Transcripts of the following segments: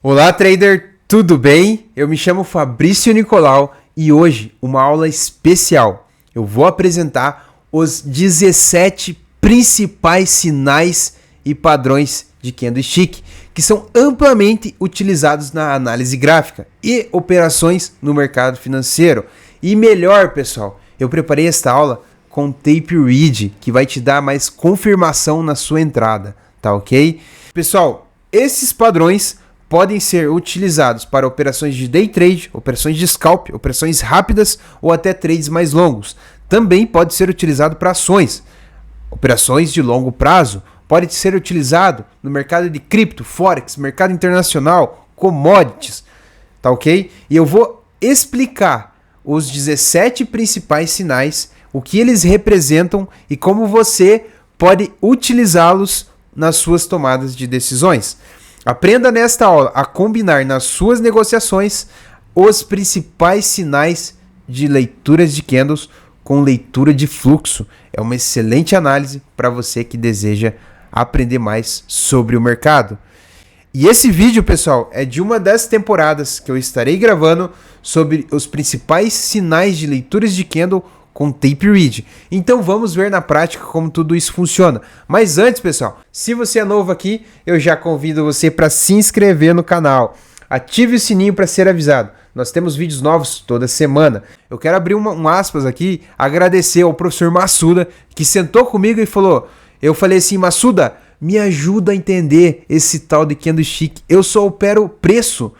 Olá, trader, tudo bem? Eu me chamo Fabrício Nicolau e hoje uma aula especial. Eu vou apresentar os 17 principais sinais e padrões de candlestick que são amplamente utilizados na análise gráfica e operações no mercado financeiro. E melhor, pessoal, eu preparei esta aula com tape read, que vai te dar mais confirmação na sua entrada, tá ok? Pessoal, esses padrões podem ser utilizados para operações de day trade, operações de scalp, operações rápidas ou até trades mais longos. Também pode ser utilizado para ações, operações de longo prazo. Pode ser utilizado no mercado de cripto, forex, mercado internacional, commodities, tá ok? E eu vou explicar os 17 principais sinais, o que eles representam e como você pode utilizá-los nas suas tomadas de decisões. Aprenda nesta aula a combinar nas suas negociações os principais sinais de leituras de candles com leitura de fluxo. É uma excelente análise para você que deseja aprender mais sobre o mercado. E esse vídeo, pessoal, é de uma das temporadas que eu estarei gravando sobre os principais sinais de leituras de candle com tape read. Então vamos ver na prática como tudo isso funciona. Mas antes, pessoal, se você é novo aqui, eu já convido você para se inscrever no canal. Ative o sininho para ser avisado. Nós temos vídeos novos toda semana. Eu quero abrir um aspas aqui, agradecer ao professor Massuda, que sentou comigo e falou, eu falei assim, Massuda, me ajuda a entender esse tal de candlestick. Eu só opero preço.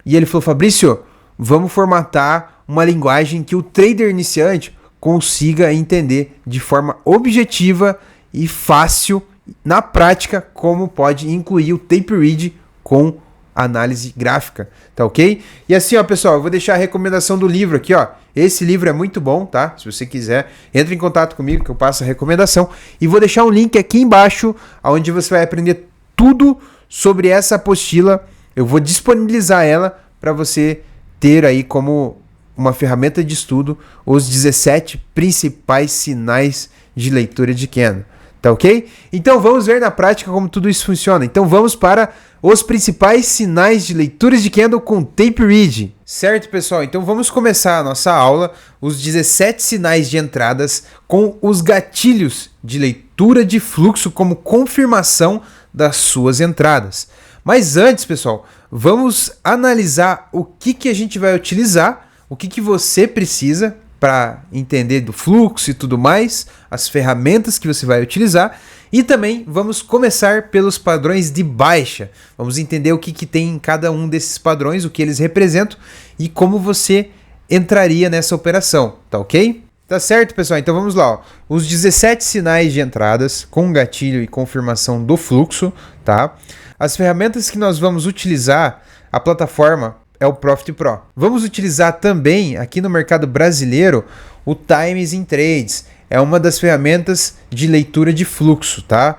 E ele falou, Fabrício, vamos formatar uma linguagem que o trader iniciante consiga entender de forma objetiva e fácil, na prática, como pode incluir o tape read com análise gráfica, tá ok? E assim, ó, pessoal, eu vou deixar a recomendação do livro aqui, ó. Esse livro é muito bom, tá? Se você quiser, entre em contato comigo que eu passo a recomendação. E vou deixar um link aqui embaixo, onde você vai aprender tudo sobre essa apostila. Eu vou disponibilizar ela para você ter aí como uma ferramenta de estudo os 17 principais sinais de leitura de candle, tá ok? Então vamos ver na prática como tudo isso funciona. Então vamos para os principais sinais de leituras de candle com tape read. Certo, pessoal? Então vamos começar a nossa aula, os 17 sinais de entradas com os gatilhos de leitura de fluxo como confirmação das suas entradas. Mas antes, pessoal, vamos analisar o que a gente vai utilizar, o que você precisa para entender do fluxo e tudo mais, as ferramentas que você vai utilizar. E também vamos começar pelos padrões de baixa. Vamos entender o que tem em cada um desses padrões, o que eles representam e como você entraria nessa operação, tá ok? Tá certo, pessoal? Então vamos lá, ó. Os 17 sinais de entradas com gatilho e confirmação do fluxo, tá? As ferramentas que nós vamos utilizar, a plataforma é o Profit Pro. Vamos utilizar também aqui no mercado brasileiro o Times in Trades. É uma das ferramentas de leitura de fluxo, tá?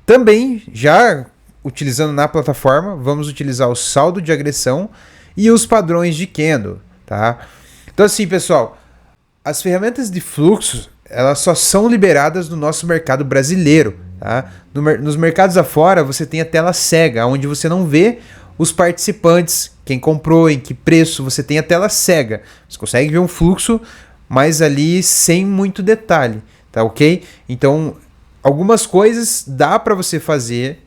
Também, já utilizando na plataforma, vamos utilizar o saldo de agressão e os padrões de candle, tá? Então assim, pessoal, as ferramentas de fluxo, elas só são liberadas no nosso mercado brasileiro, tá? Nos mercados afora, você tem a tela cega, onde você não vê os participantes, quem comprou, em que preço, você tem a tela cega. Você consegue ver um fluxo, mas ali sem muito detalhe, tá ok? Então, algumas coisas dá para você fazer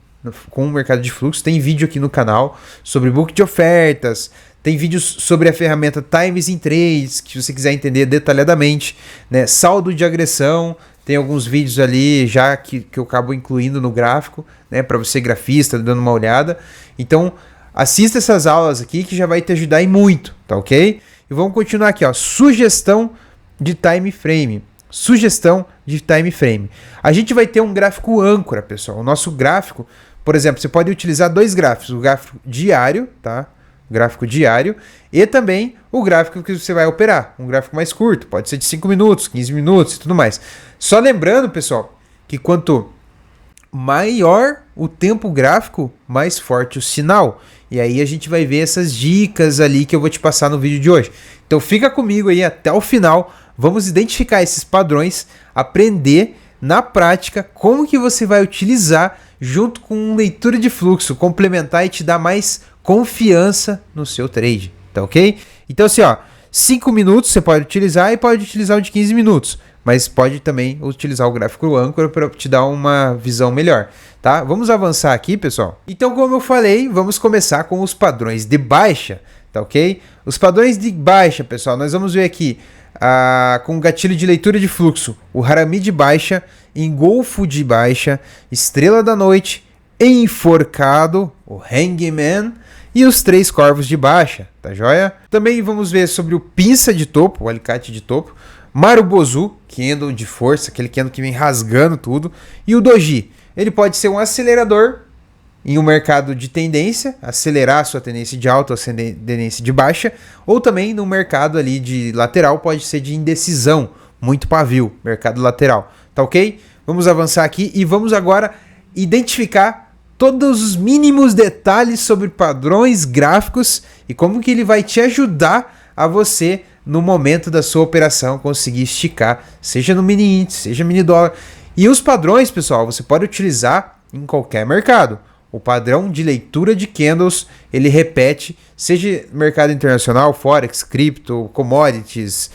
com o mercado de fluxo. Tem vídeo aqui no canal sobre book de ofertas, tem vídeos sobre a ferramenta Times in Trades, que se você quiser entender detalhadamente, né? Saldo de agressão, tem alguns vídeos ali já que eu acabo incluindo no gráfico, né? Para você grafista, dando uma olhada. Então, assista essas aulas aqui que já vai te ajudar em muito, tá ok? E vamos continuar aqui, ó, sugestão de time frame. Sugestão de time frame. A gente vai ter um gráfico âncora, pessoal. O nosso gráfico, por exemplo, você pode utilizar dois gráficos, o gráfico diário, tá? Gráfico diário e também o gráfico que você vai operar, um gráfico mais curto, pode ser de 5 minutos, 15 minutos e tudo mais. Só lembrando, pessoal, que quanto maior o tempo gráfico, mais forte o sinal. E aí a gente vai ver essas dicas ali que eu vou te passar no vídeo de hoje. Então fica comigo aí até o final. Vamos identificar esses padrões, aprender na prática como que você vai utilizar junto com leitura de fluxo, complementar e te dar mais confiança no seu trade, tá ok? Então assim, ó, 5 minutos você pode utilizar e pode utilizar o de 15 minutos, mas pode também utilizar o gráfico âncora para te dar uma visão melhor, tá? Vamos avançar aqui, pessoal. Então, como eu falei, vamos começar com os padrões de baixa, tá ok? Os padrões de baixa, pessoal, nós vamos ver aqui com gatilho de leitura de fluxo, o Harami de baixa, engolfo de baixa, estrela da noite, enforcado, o Hangman, e os 3 corvos de baixa, tá joia? Também vamos ver sobre o pinça de topo, o alicate de topo, Marubozu, candle de força, aquele candle que vem rasgando tudo, e o Doji. Ele pode ser um acelerador em um mercado de tendência, acelerar a sua tendência de alta, a tendência de baixa, ou também no mercado ali de lateral, pode ser de indecisão, muito pavio, mercado lateral, tá ok? Vamos avançar aqui e vamos agora identificar todos os mínimos detalhes sobre padrões gráficos e como que ele vai te ajudar a você, no momento da sua operação, conseguir esticar, seja no mini índice, seja mini dólar. E os padrões, pessoal, você pode utilizar em qualquer mercado. O padrão de leitura de candles, ele repete, seja mercado internacional, forex, cripto, commodities,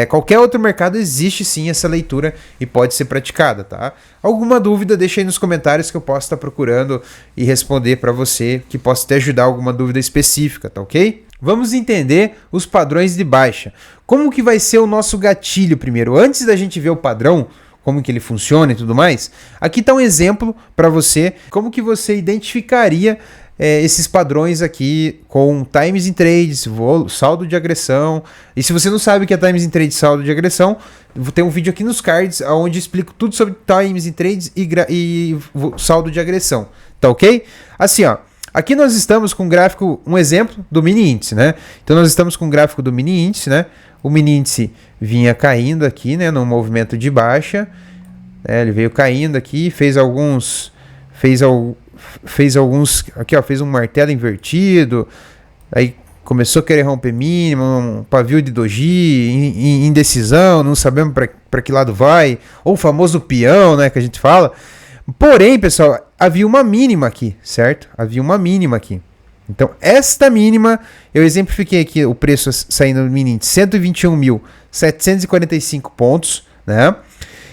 qualquer outro mercado existe sim essa leitura e pode ser praticada, tá? Alguma dúvida, deixa aí nos comentários que eu posso estar procurando e responder para você, que possa te ajudar alguma dúvida específica, tá ok? Vamos entender os padrões de baixa. Como que vai ser o nosso gatilho primeiro? Antes da gente ver o padrão, como que ele funciona e tudo mais, aqui está um exemplo para você, como que você identificaria esses padrões aqui com times in trades, saldo de agressão. E se você não sabe o que é times in trades, saldo de agressão, tem um vídeo aqui nos cards onde eu explico tudo sobre times in trades e saldo de agressão, tá ok? Assim, ó, aqui nós estamos com um gráfico, um exemplo do mini índice, né? Então nós estamos com um gráfico do mini índice, né? O mini índice vinha caindo aqui, né, no movimento de baixa, ele veio caindo aqui, fez alguns, aqui ó, fez um martelo invertido, aí começou a querer romper mínimo, um pavio de doji, indecisão, não sabemos para que lado vai, ou o famoso peão, né, que a gente fala. Porém, pessoal, havia uma mínima aqui, certo? Havia uma mínima aqui. Então, esta mínima, eu exemplifiquei aqui o preço saindo do mini índice, 121.745 pontos, né?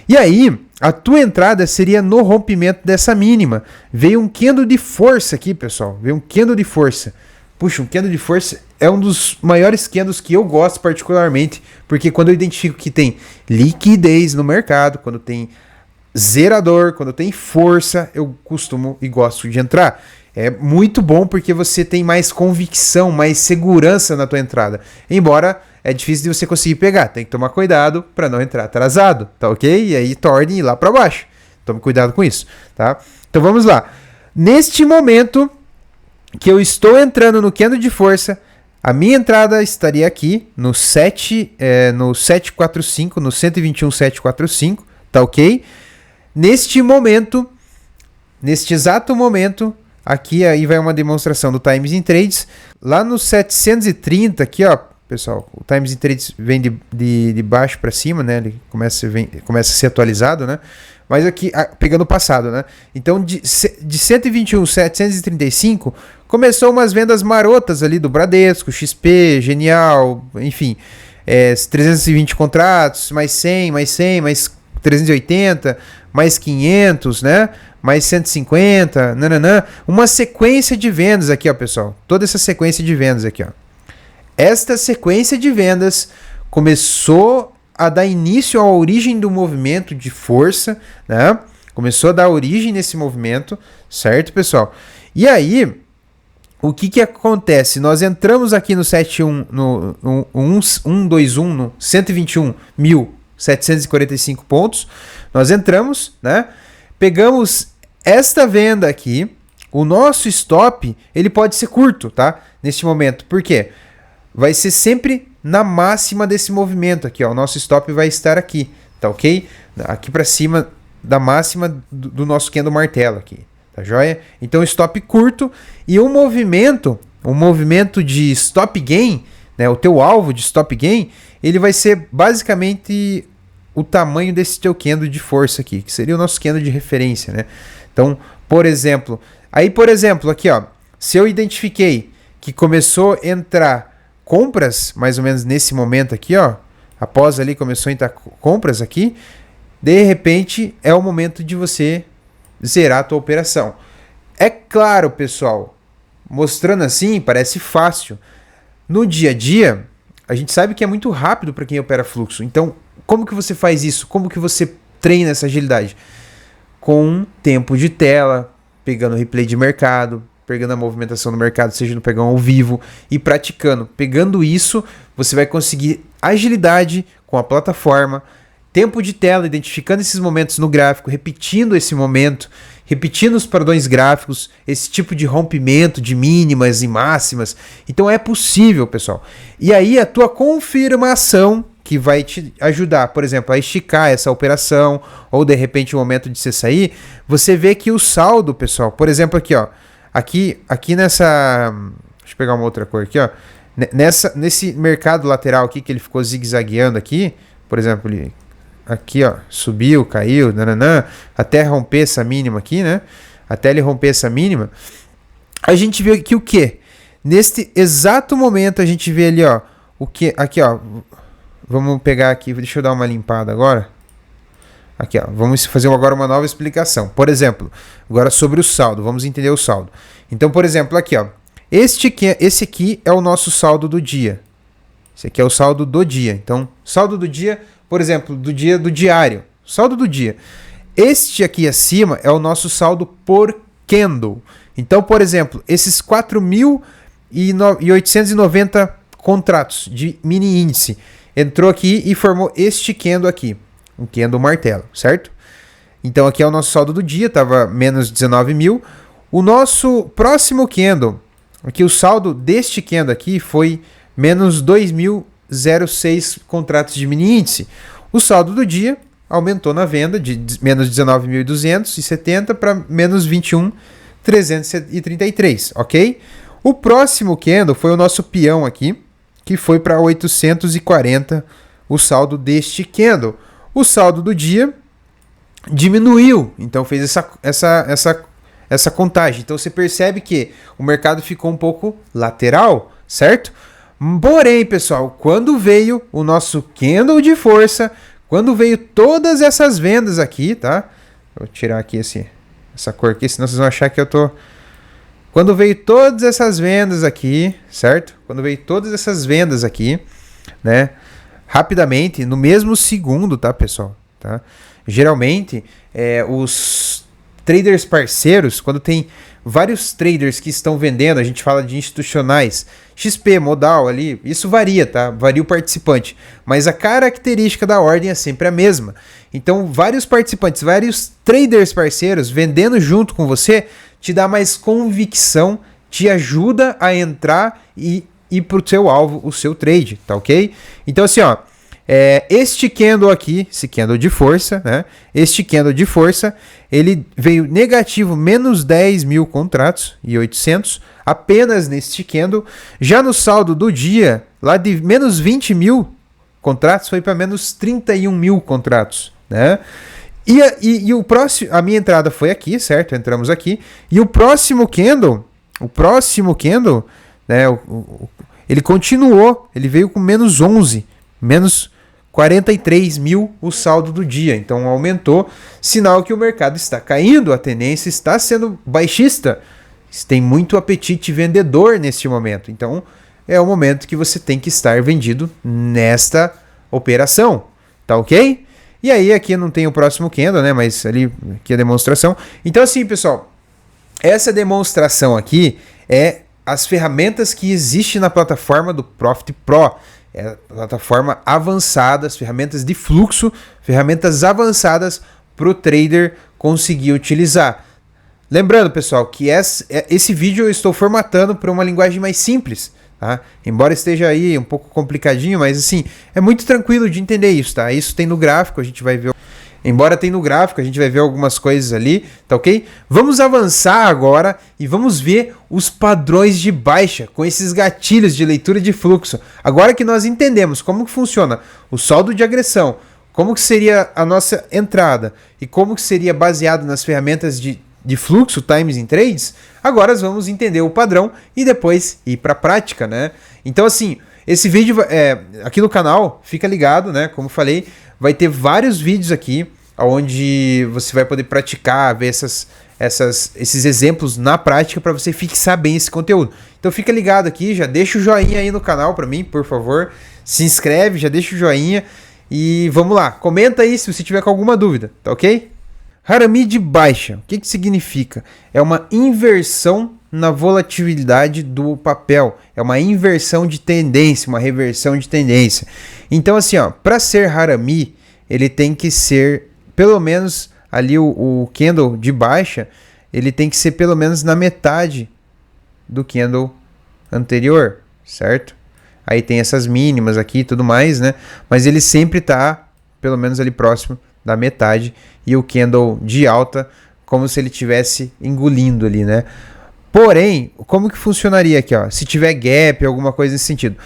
E aí, a tua entrada seria no rompimento dessa mínima. Veio um candle de força aqui, pessoal. Veio um candle de força. Puxa, um candle de força é um dos maiores candles que eu gosto particularmente, porque quando eu identifico que tem liquidez no mercado, quando tem zerador, quando tem força, eu costumo e gosto de entrar. É muito bom porque você tem mais convicção, mais segurança na tua entrada. Embora é difícil de você conseguir pegar, tem que tomar cuidado para não entrar atrasado, tá ok? E aí torne ir lá para baixo. Tome cuidado com isso, tá? Então vamos lá. Neste momento que eu estou entrando no candle de força, a minha entrada estaria aqui no 745, no 121.745, tá ok? Neste momento, neste exato momento, aqui aí vai uma demonstração do Times in Trades. Lá no 730, aqui ó, pessoal, o Times in Trades vem de baixo para cima, né? Ele começa a ser atualizado, né? Mas aqui, pegando o passado, né? Então, de 121.735, começou umas vendas marotas ali do Bradesco, XP, Genial, enfim, 320 contratos, mais 100, mais 100, mais 380, mais 500, né? Mais 150, nananã. Uma sequência de vendas aqui, ó, pessoal. Toda essa sequência de vendas aqui, ó. Esta sequência de vendas começou a dar início à origem do movimento de força, né? Começou a dar origem nesse movimento, certo, pessoal? E aí, o que acontece? Nós entramos aqui no 121, no 121.745 pontos. Nós entramos, né? Pegamos esta venda aqui. O nosso stop, ele pode ser curto, tá? Neste momento. Por quê? Vai ser sempre na máxima desse movimento aqui, ó. O nosso stop vai estar aqui, tá ok? Aqui para cima da máxima do nosso candle martelo aqui, tá joia? Então stop curto e um movimento de stop gain, né? O teu alvo de stop gain, ele vai ser basicamente o tamanho desse teu candle de força aqui, que seria o nosso candle de referência, né? Então, por exemplo, aqui ó, se eu identifiquei que começou a entrar compras, mais ou menos nesse momento aqui, ó, após ali começou a entrar compras aqui, de repente é o momento de você zerar a tua operação. É claro, pessoal, mostrando assim parece fácil. No dia a dia, a gente sabe que é muito rápido para quem opera fluxo. Então, como que você faz isso? Como que você treina essa agilidade? Com tempo de tela, pegando o replay de mercado, pegando a movimentação do mercado, seja no pregão ao vivo, e praticando. Pegando isso, você vai conseguir agilidade com a plataforma, tempo de tela, identificando esses momentos no gráfico, repetindo esse momento, repetindo os padrões gráficos, esse tipo de rompimento de mínimas e máximas. Então é possível, pessoal. E aí a tua confirmação que vai te ajudar, por exemplo, a esticar essa operação, ou de repente o momento de você sair, você vê que o saldo, pessoal, por exemplo aqui, ó, aqui nessa, deixa eu pegar uma outra cor aqui, ó, nesse mercado lateral aqui que ele ficou zigue-zagueando aqui, por exemplo, ele aqui, ó, subiu, caiu, nananã, até romper essa mínima aqui, né? Até ele romper essa mínima. A gente vê aqui o quê? Neste exato momento a gente vê ali, ó, o que aqui, ó. Vamos pegar aqui, deixa eu dar uma limpada agora. Aqui, ó, vamos fazer agora uma nova explicação. Por exemplo, agora sobre o saldo, vamos entender o saldo. Então, por exemplo, aqui, ó, esse aqui é o nosso saldo do dia. Esse aqui é o saldo do dia. Então, saldo do dia, por exemplo, do dia do diário. Saldo do dia. Este aqui acima é o nosso saldo por candle. Então, por exemplo, esses 4.890 contratos de mini índice entrou aqui e formou este candle aqui. Um candle martelo, certo? Então, aqui é o nosso saldo do dia, estava menos 19 mil. O nosso próximo candle, aqui o saldo deste candle aqui foi menos 2.006 contratos de mini índice. O saldo do dia aumentou na venda de menos 19.270 para menos 21.333, ok? O próximo candle foi o nosso peão aqui, que foi para 840 o saldo deste candle. O saldo do dia diminuiu, então fez essa contagem. Então você percebe que o mercado ficou um pouco lateral, certo? Porém, pessoal, quando veio o nosso candle de força, quando veio todas essas vendas aqui, tá? Vou tirar aqui essa cor aqui, senão vocês vão achar que eu tô... Quando veio todas essas vendas aqui, certo? Quando veio todas essas vendas aqui, né? Rapidamente, no mesmo segundo, tá, pessoal? Tá? Geralmente, os traders parceiros, quando tem vários traders que estão vendendo, a gente fala de institucionais, XP, modal ali, isso varia, tá? Varia o participante, mas a característica da ordem é sempre a mesma. Então, vários participantes, vários traders parceiros vendendo junto com você, te dá mais convicção, te ajuda a entrar e ir para o seu alvo, o seu trade, tá ok? Então, assim, ó, este candle aqui, esse candle de força, né? Este candle de força, ele veio negativo, menos 10 mil contratos e 800, apenas neste candle. Já no saldo do dia, lá de menos 20 mil contratos, foi para menos 31 mil contratos, né? E o próximo, a minha entrada foi aqui, certo? Entramos aqui. E o próximo candle, né? Ele continuou, ele veio com menos 11, menos 43 mil o saldo do dia, então aumentou, sinal que o mercado está caindo, a tendência está sendo baixista, tem muito apetite vendedor neste momento, então é o momento que você tem que estar vendido nesta operação, tá ok? E aí aqui não tem o próximo candle, né, mas ali aqui a demonstração. Então assim, pessoal, essa demonstração aqui é as ferramentas que existem na plataforma do Profit Pro. É a plataforma avançada, as ferramentas de fluxo, ferramentas avançadas para o trader conseguir utilizar. Lembrando, pessoal, que esse vídeo eu estou formatando para uma linguagem mais simples, tá? Embora esteja aí um pouco complicadinho, mas assim, é muito tranquilo de entender isso, tá? Isso tem no gráfico, a gente vai ver... Embora tenha no gráfico, a gente vai ver algumas coisas ali, tá ok? Vamos avançar agora e vamos ver os padrões de baixa com esses gatilhos de leitura de fluxo. Agora que nós entendemos como que funciona o saldo de agressão, como que seria a nossa entrada e como que seria baseado nas ferramentas de de fluxo, times in trades, agora vamos entender o padrão e depois ir para a prática, né? Então, assim, esse vídeo aqui no canal, fica ligado, né? Como falei, vai ter vários vídeos aqui onde você vai poder praticar, ver esses exemplos na prática para você fixar bem esse conteúdo. Então fica ligado aqui, já deixa o joinha aí no canal para mim, por favor. Se inscreve, já deixa o joinha e vamos lá. Comenta aí se você tiver com alguma dúvida, tá ok? Harami de baixa, o que significa? É uma inversão na volatilidade do papel, é uma inversão de tendência, uma reversão de tendência. Então assim, ó, para ser Harami, ele tem que ser pelo menos ali o candle de baixa, ele tem que ser pelo menos na metade do candle anterior, certo? Aí tem essas mínimas aqui e tudo mais, né? Mas ele sempre tá pelo menos ali próximo da metade e o candle de alta como se ele estivesse engolindo ali, né? Porém, como que funcionaria aqui, ó? Se tiver gap, alguma coisa nesse sentido.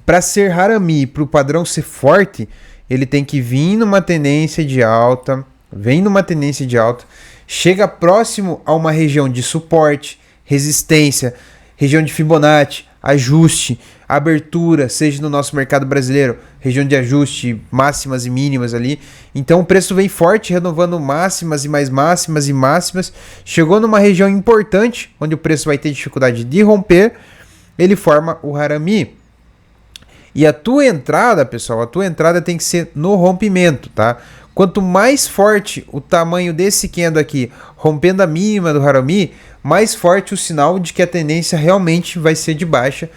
Para ser Harami, para o padrão ser forte, ele tem que vir numa tendência de alta, vem numa tendência de alta, chega próximo a uma região de suporte, resistência, região de Fibonacci, ajuste, abertura, seja no nosso mercado brasileiro, região de ajuste, máximas e mínimas ali. Então o preço vem forte, renovando máximas e mais máximas e máximas. Chegou numa região importante, onde o preço vai ter dificuldade de romper, ele forma o Harami. E a tua entrada, pessoal, a tua entrada tem que ser no rompimento, tá? Quanto mais forte o tamanho desse candle aqui, rompendo a mínima do Harami, mais forte o sinal de que a tendência realmente vai ser de baixa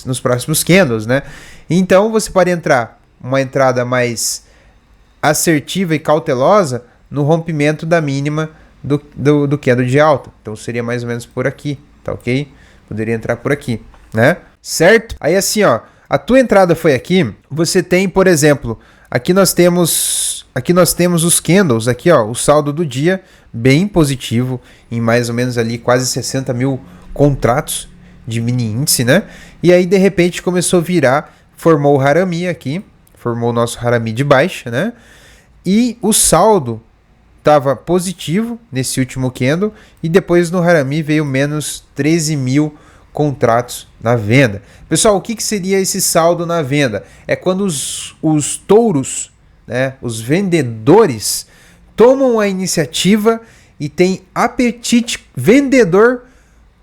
nos próximos candles, né? Então você pode entrar uma entrada mais assertiva e cautelosa no rompimento da mínima do candle de alta. Então seria mais ou menos por aqui, tá ok? Poderia entrar por aqui, né? Certo? Aí assim, ó, a tua entrada foi aqui, você tem, por exemplo, aqui nós temos os candles, aqui ó, o saldo do dia bem positivo, em mais ou menos ali quase 60 mil contratos de mini índice, né? E aí de repente começou a virar, formou o Harami aqui, formou o nosso Harami de baixa, né? E o saldo estava positivo nesse último candle e depois no Harami veio menos 13 mil contratos na venda. Pessoal, o que seria esse saldo na venda? É quando os touros, né, os vendedores, tomam a iniciativa e tem apetite vendedor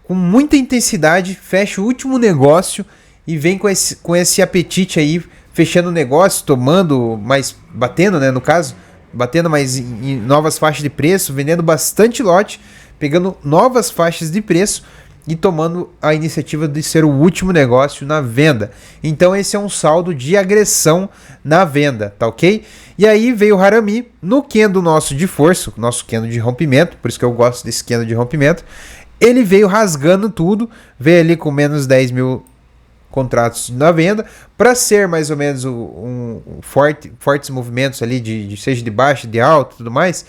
com muita intensidade, fecha o último negócio e vem com esse apetite aí, fechando o negócio, tomando mais, batendo, né, no caso, batendo mais em novas faixas de preço, vendendo bastante lote, pegando novas faixas de preço e tomando a iniciativa de ser o último negócio na venda. Então esse é um saldo de agressão na venda, tá ok? E aí veio o Harami no candle nosso de força, nosso candle de rompimento, por isso que eu gosto desse candle de rompimento. Ele veio rasgando tudo, veio ali com menos 10 mil contratos na venda, para ser mais ou menos fortes movimentos ali, seja de baixa, de alta e tudo mais.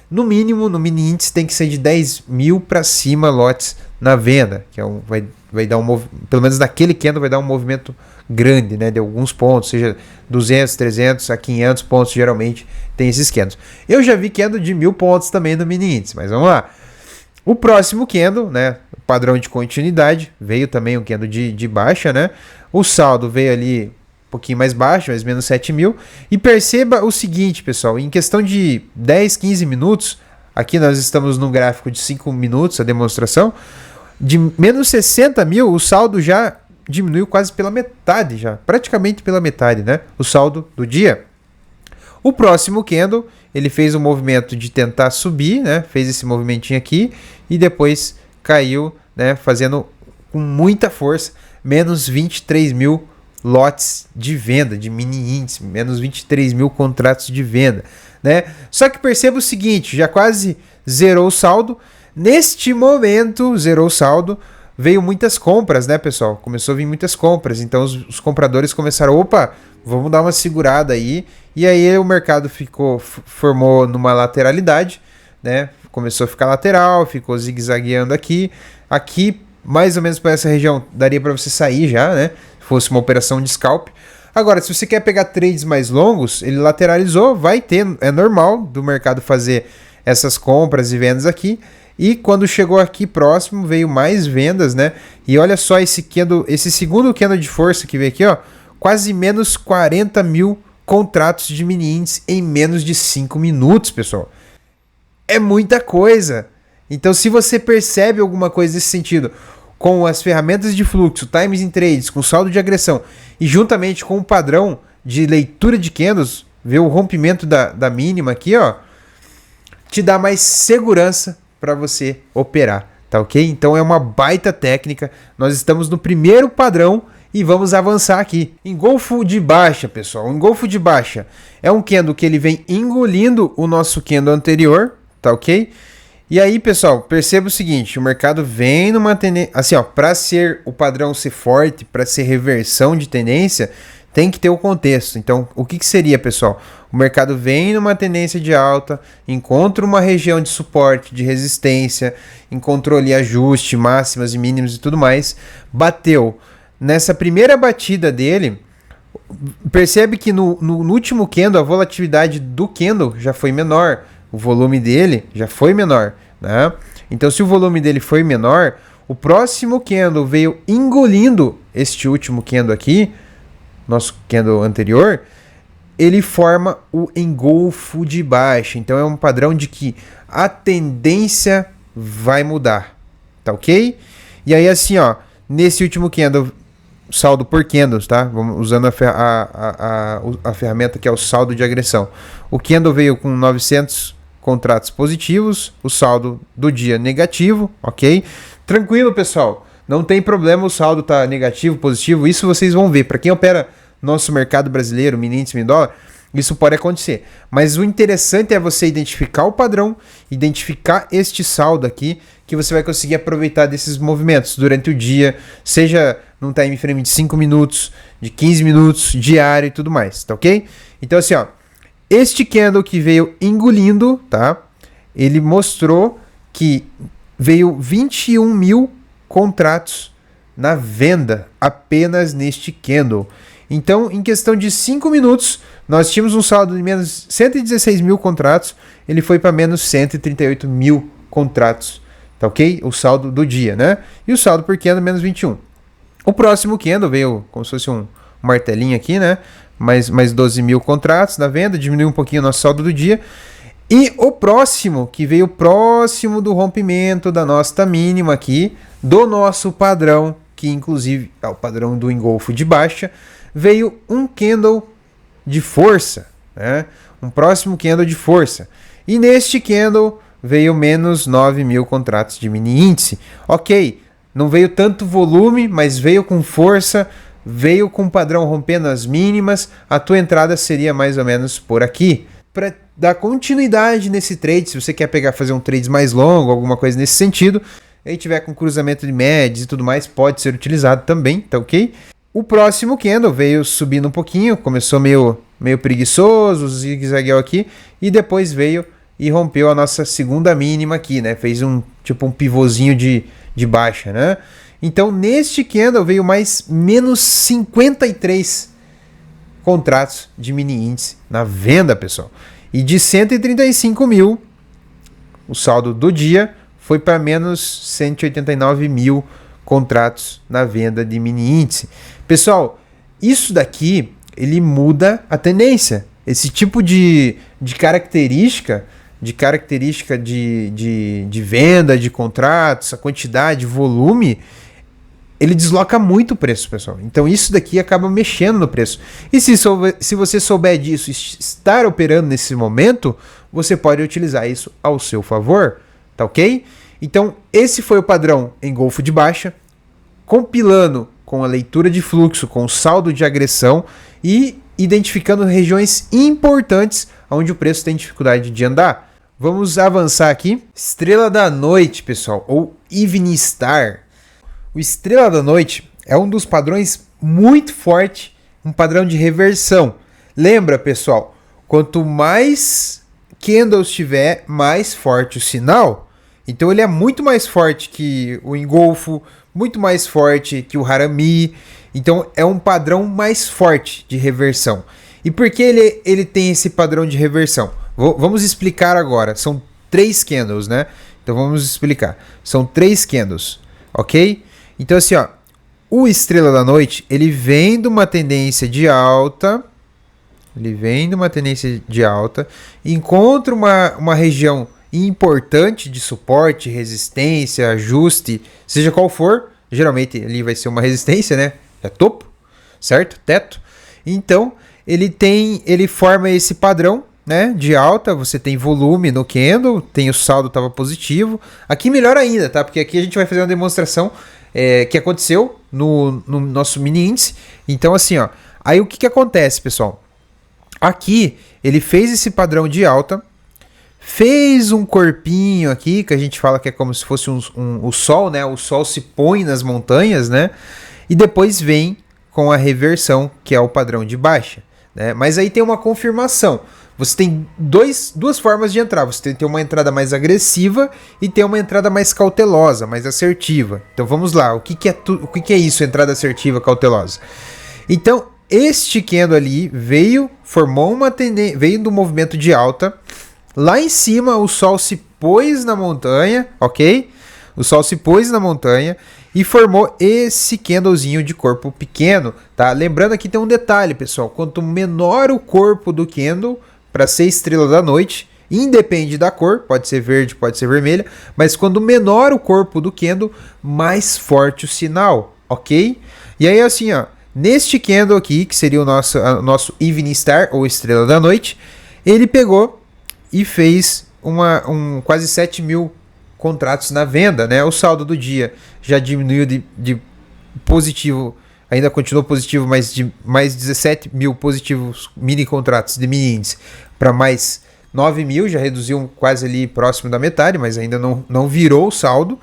No mínimo, no mini índice tem que ser de 10 mil para cima lotes na venda, que vai dar pelo menos naquele candle vai dar um movimento grande, né, de alguns pontos, seja 200, 300 a 500 pontos, geralmente tem esses candles. Eu já vi candle de 1000 pontos também no mini índice, mas vamos lá. O próximo candle, né, padrão de continuidade, veio também um candle de baixa, né, o saldo veio ali um pouquinho mais baixo, mais ou menos 7 mil, e perceba o seguinte, pessoal, em questão de 10, 15 minutos, aqui nós estamos no gráfico de 5 minutos, a demonstração, de menos 60 mil, o saldo já diminuiu quase pela metade, já praticamente pela metade, né? O saldo do dia. O próximo candle, ele fez um movimento de tentar subir, né? Fez esse movimentinho aqui e depois caiu, né? Fazendo com muita força, menos 23 mil lotes de venda, de mini índice, menos 23 mil contratos de venda, né? Só que perceba o seguinte, já quase zerou o saldo. Neste momento, zerou o saldo, veio muitas compras, né, pessoal? Começou a vir muitas compras, então os compradores começaram, opa, vamos dar uma segurada aí, e aí o mercado formou numa lateralidade, né? Começou a ficar lateral, ficou zigue-zagueando aqui, mais ou menos para essa região, daria para você sair já, né? Se fosse uma operação de scalp. Agora, se você quer pegar trades mais longos, ele lateralizou, vai ter, é normal do mercado fazer essas compras e vendas aqui. E quando chegou aqui próximo, veio mais vendas, né? E olha só esse candle, esse segundo candle de força que veio aqui, ó, quase menos 40 mil contratos de mini índice em menos de 5 minutos, pessoal. É muita coisa. Então, se você percebe alguma coisa nesse sentido, com as ferramentas de fluxo, times in trades, com saldo de agressão e juntamente com o padrão de leitura de candles, ver o rompimento da mínima aqui, ó, te dá mais segurança para você operar, tá ok? Então é uma baita técnica. Nós estamos no primeiro padrão e vamos avançar aqui. Engolfo de baixa, pessoal. O engolfo de baixa é um candle que ele vem engolindo o nosso candle anterior, tá ok? E aí, pessoal, perceba o seguinte, o mercado vem numa tendência, assim, ó, para ser o padrão ser forte, para ser reversão de tendência, tem que ter o contexto. Então, o que seria, pessoal? O mercado vem numa tendência de alta, encontra uma região de suporte, de resistência, encontrou ali ajuste, máximas e mínimos e tudo mais, bateu. Nessa primeira batida dele, percebe que no último candle, a volatilidade do candle já foi menor, o volume dele já foi menor, né? Então, se o volume dele foi menor, o próximo candle veio engolindo este último candle aqui, nosso candle anterior, ele forma o engolfo de baixa. Então é um padrão de que a tendência vai mudar, tá ok? E aí assim, ó, nesse último candle, saldo por candles, tá? Vamos usando a ferramenta que é o saldo de agressão. O candle veio com 900 contratos positivos, o saldo do dia negativo, ok? Tranquilo, pessoal. Não tem problema o saldo tá negativo, positivo, isso vocês vão ver. Para quem opera nosso mercado brasileiro, mini índice, mini dólar, isso pode acontecer. Mas o interessante é você identificar o padrão, identificar este saldo aqui, que você vai conseguir aproveitar desses movimentos durante o dia, seja num time frame de 5 minutos, de 15 minutos, diário e tudo mais, tá ok? Então assim, ó, este candle que veio engolindo, tá? Ele mostrou que veio 21 mil contratos na venda apenas neste candle. Então, em questão de 5 minutos, nós tínhamos um saldo de menos 116 mil contratos, ele foi para menos 138 mil contratos, tá ok? O saldo do dia, né? E o saldo por candle menos 21. O próximo candle veio como se fosse um martelinho aqui, né? Mais 12 mil contratos na venda, diminuiu um pouquinho o nosso saldo do dia. E o próximo, que veio próximo do rompimento da nossa mínima aqui, do nosso padrão, que inclusive é o padrão do engolfo de baixa, veio um candle de força, né? Um próximo candle de força. E neste candle veio menos 9 mil contratos de mini índice. Ok, não veio tanto volume, mas veio com força, veio com o padrão rompendo as mínimas. A tua entrada seria mais ou menos por aqui. Para dar continuidade nesse trade, se você quer fazer um trade mais longo, alguma coisa nesse sentido, e tiver com cruzamento de médias e tudo mais, pode ser utilizado também, tá ok? O próximo candle veio subindo um pouquinho, começou meio preguiçoso, zigue-zagueou aqui, e depois veio e rompeu a nossa segunda mínima aqui, né? Fez um pivôzinho de baixa, né? Então, neste candle veio mais menos 53 contratos de mini índice na venda, pessoal. E de 135 mil, o saldo do dia foi para menos 189 mil contratos na venda de mini índice. Pessoal, isso daqui, ele muda a tendência. Esse tipo de característica de venda de contratos, a quantidade, volume, ele desloca muito o preço, pessoal. Então isso daqui acaba mexendo no preço. E se você souber disso, estar operando nesse momento, você pode utilizar isso ao seu favor, tá ok? Então esse foi o padrão engolfo de baixa, compilando com a leitura de fluxo, com o saldo de agressão e identificando regiões importantes onde o preço tem dificuldade de andar. Vamos avançar aqui. Estrela da noite, pessoal, ou Evening Star. O estrela da noite é um dos padrões muito forte, um padrão de reversão. Lembra, pessoal, quanto mais candles tiver, mais forte o sinal. Então ele é muito mais forte que o engolfo, muito mais forte que o harami. Então é um padrão mais forte de reversão. E por que ele tem esse padrão de reversão? Vamos explicar agora. São 3 candles, né? Então vamos explicar. São 3 candles, ok? Então assim, ó, o Estrela da Noite, ele vem de uma tendência de alta, encontra uma região importante de suporte, resistência, ajuste, seja qual for, geralmente ali vai ser uma resistência, né? É topo, certo? Teto. Então, ele forma esse padrão, né, de alta, você tem volume no candle, tem o saldo estava positivo. Aqui melhor ainda, tá? Porque aqui a gente vai fazer uma demonstração que aconteceu no nosso mini índice. Então, assim, ó, aí o que acontece, pessoal? Aqui ele fez esse padrão de alta, fez um corpinho aqui, que a gente fala que é como se fosse o sol, né? O sol se põe nas montanhas, né? E depois vem com a reversão, que é o padrão de baixa, né? Mas aí tem uma confirmação. Você tem duas formas de entrar. Você tem uma entrada mais agressiva e tem uma entrada mais cautelosa, mais assertiva. Então vamos lá. O que é isso, entrada assertiva, cautelosa? Então, este candle ali formou uma tendência, veio do movimento de alta. Lá em cima o sol se pôs na montanha, ok? O sol se pôs na montanha e formou esse candlezinho de corpo pequeno, tá? Lembrando aqui tem um detalhe, pessoal. Quanto menor o corpo do candle, para ser Estrela da Noite, independe da cor, pode ser verde, pode ser vermelha, mas quando menor o corpo do candle, mais forte o sinal, ok? E aí assim, ó, neste candle aqui, que seria o nosso Evening Star, ou Estrela da Noite, ele pegou e fez quase 7 mil contratos na venda, né? O saldo do dia já diminuiu de positivo, ainda continuou positivo, mas de mais 17 mil positivos mini contratos de mini índice para mais 9 mil, já reduziu quase ali próximo da metade, mas ainda não virou o saldo.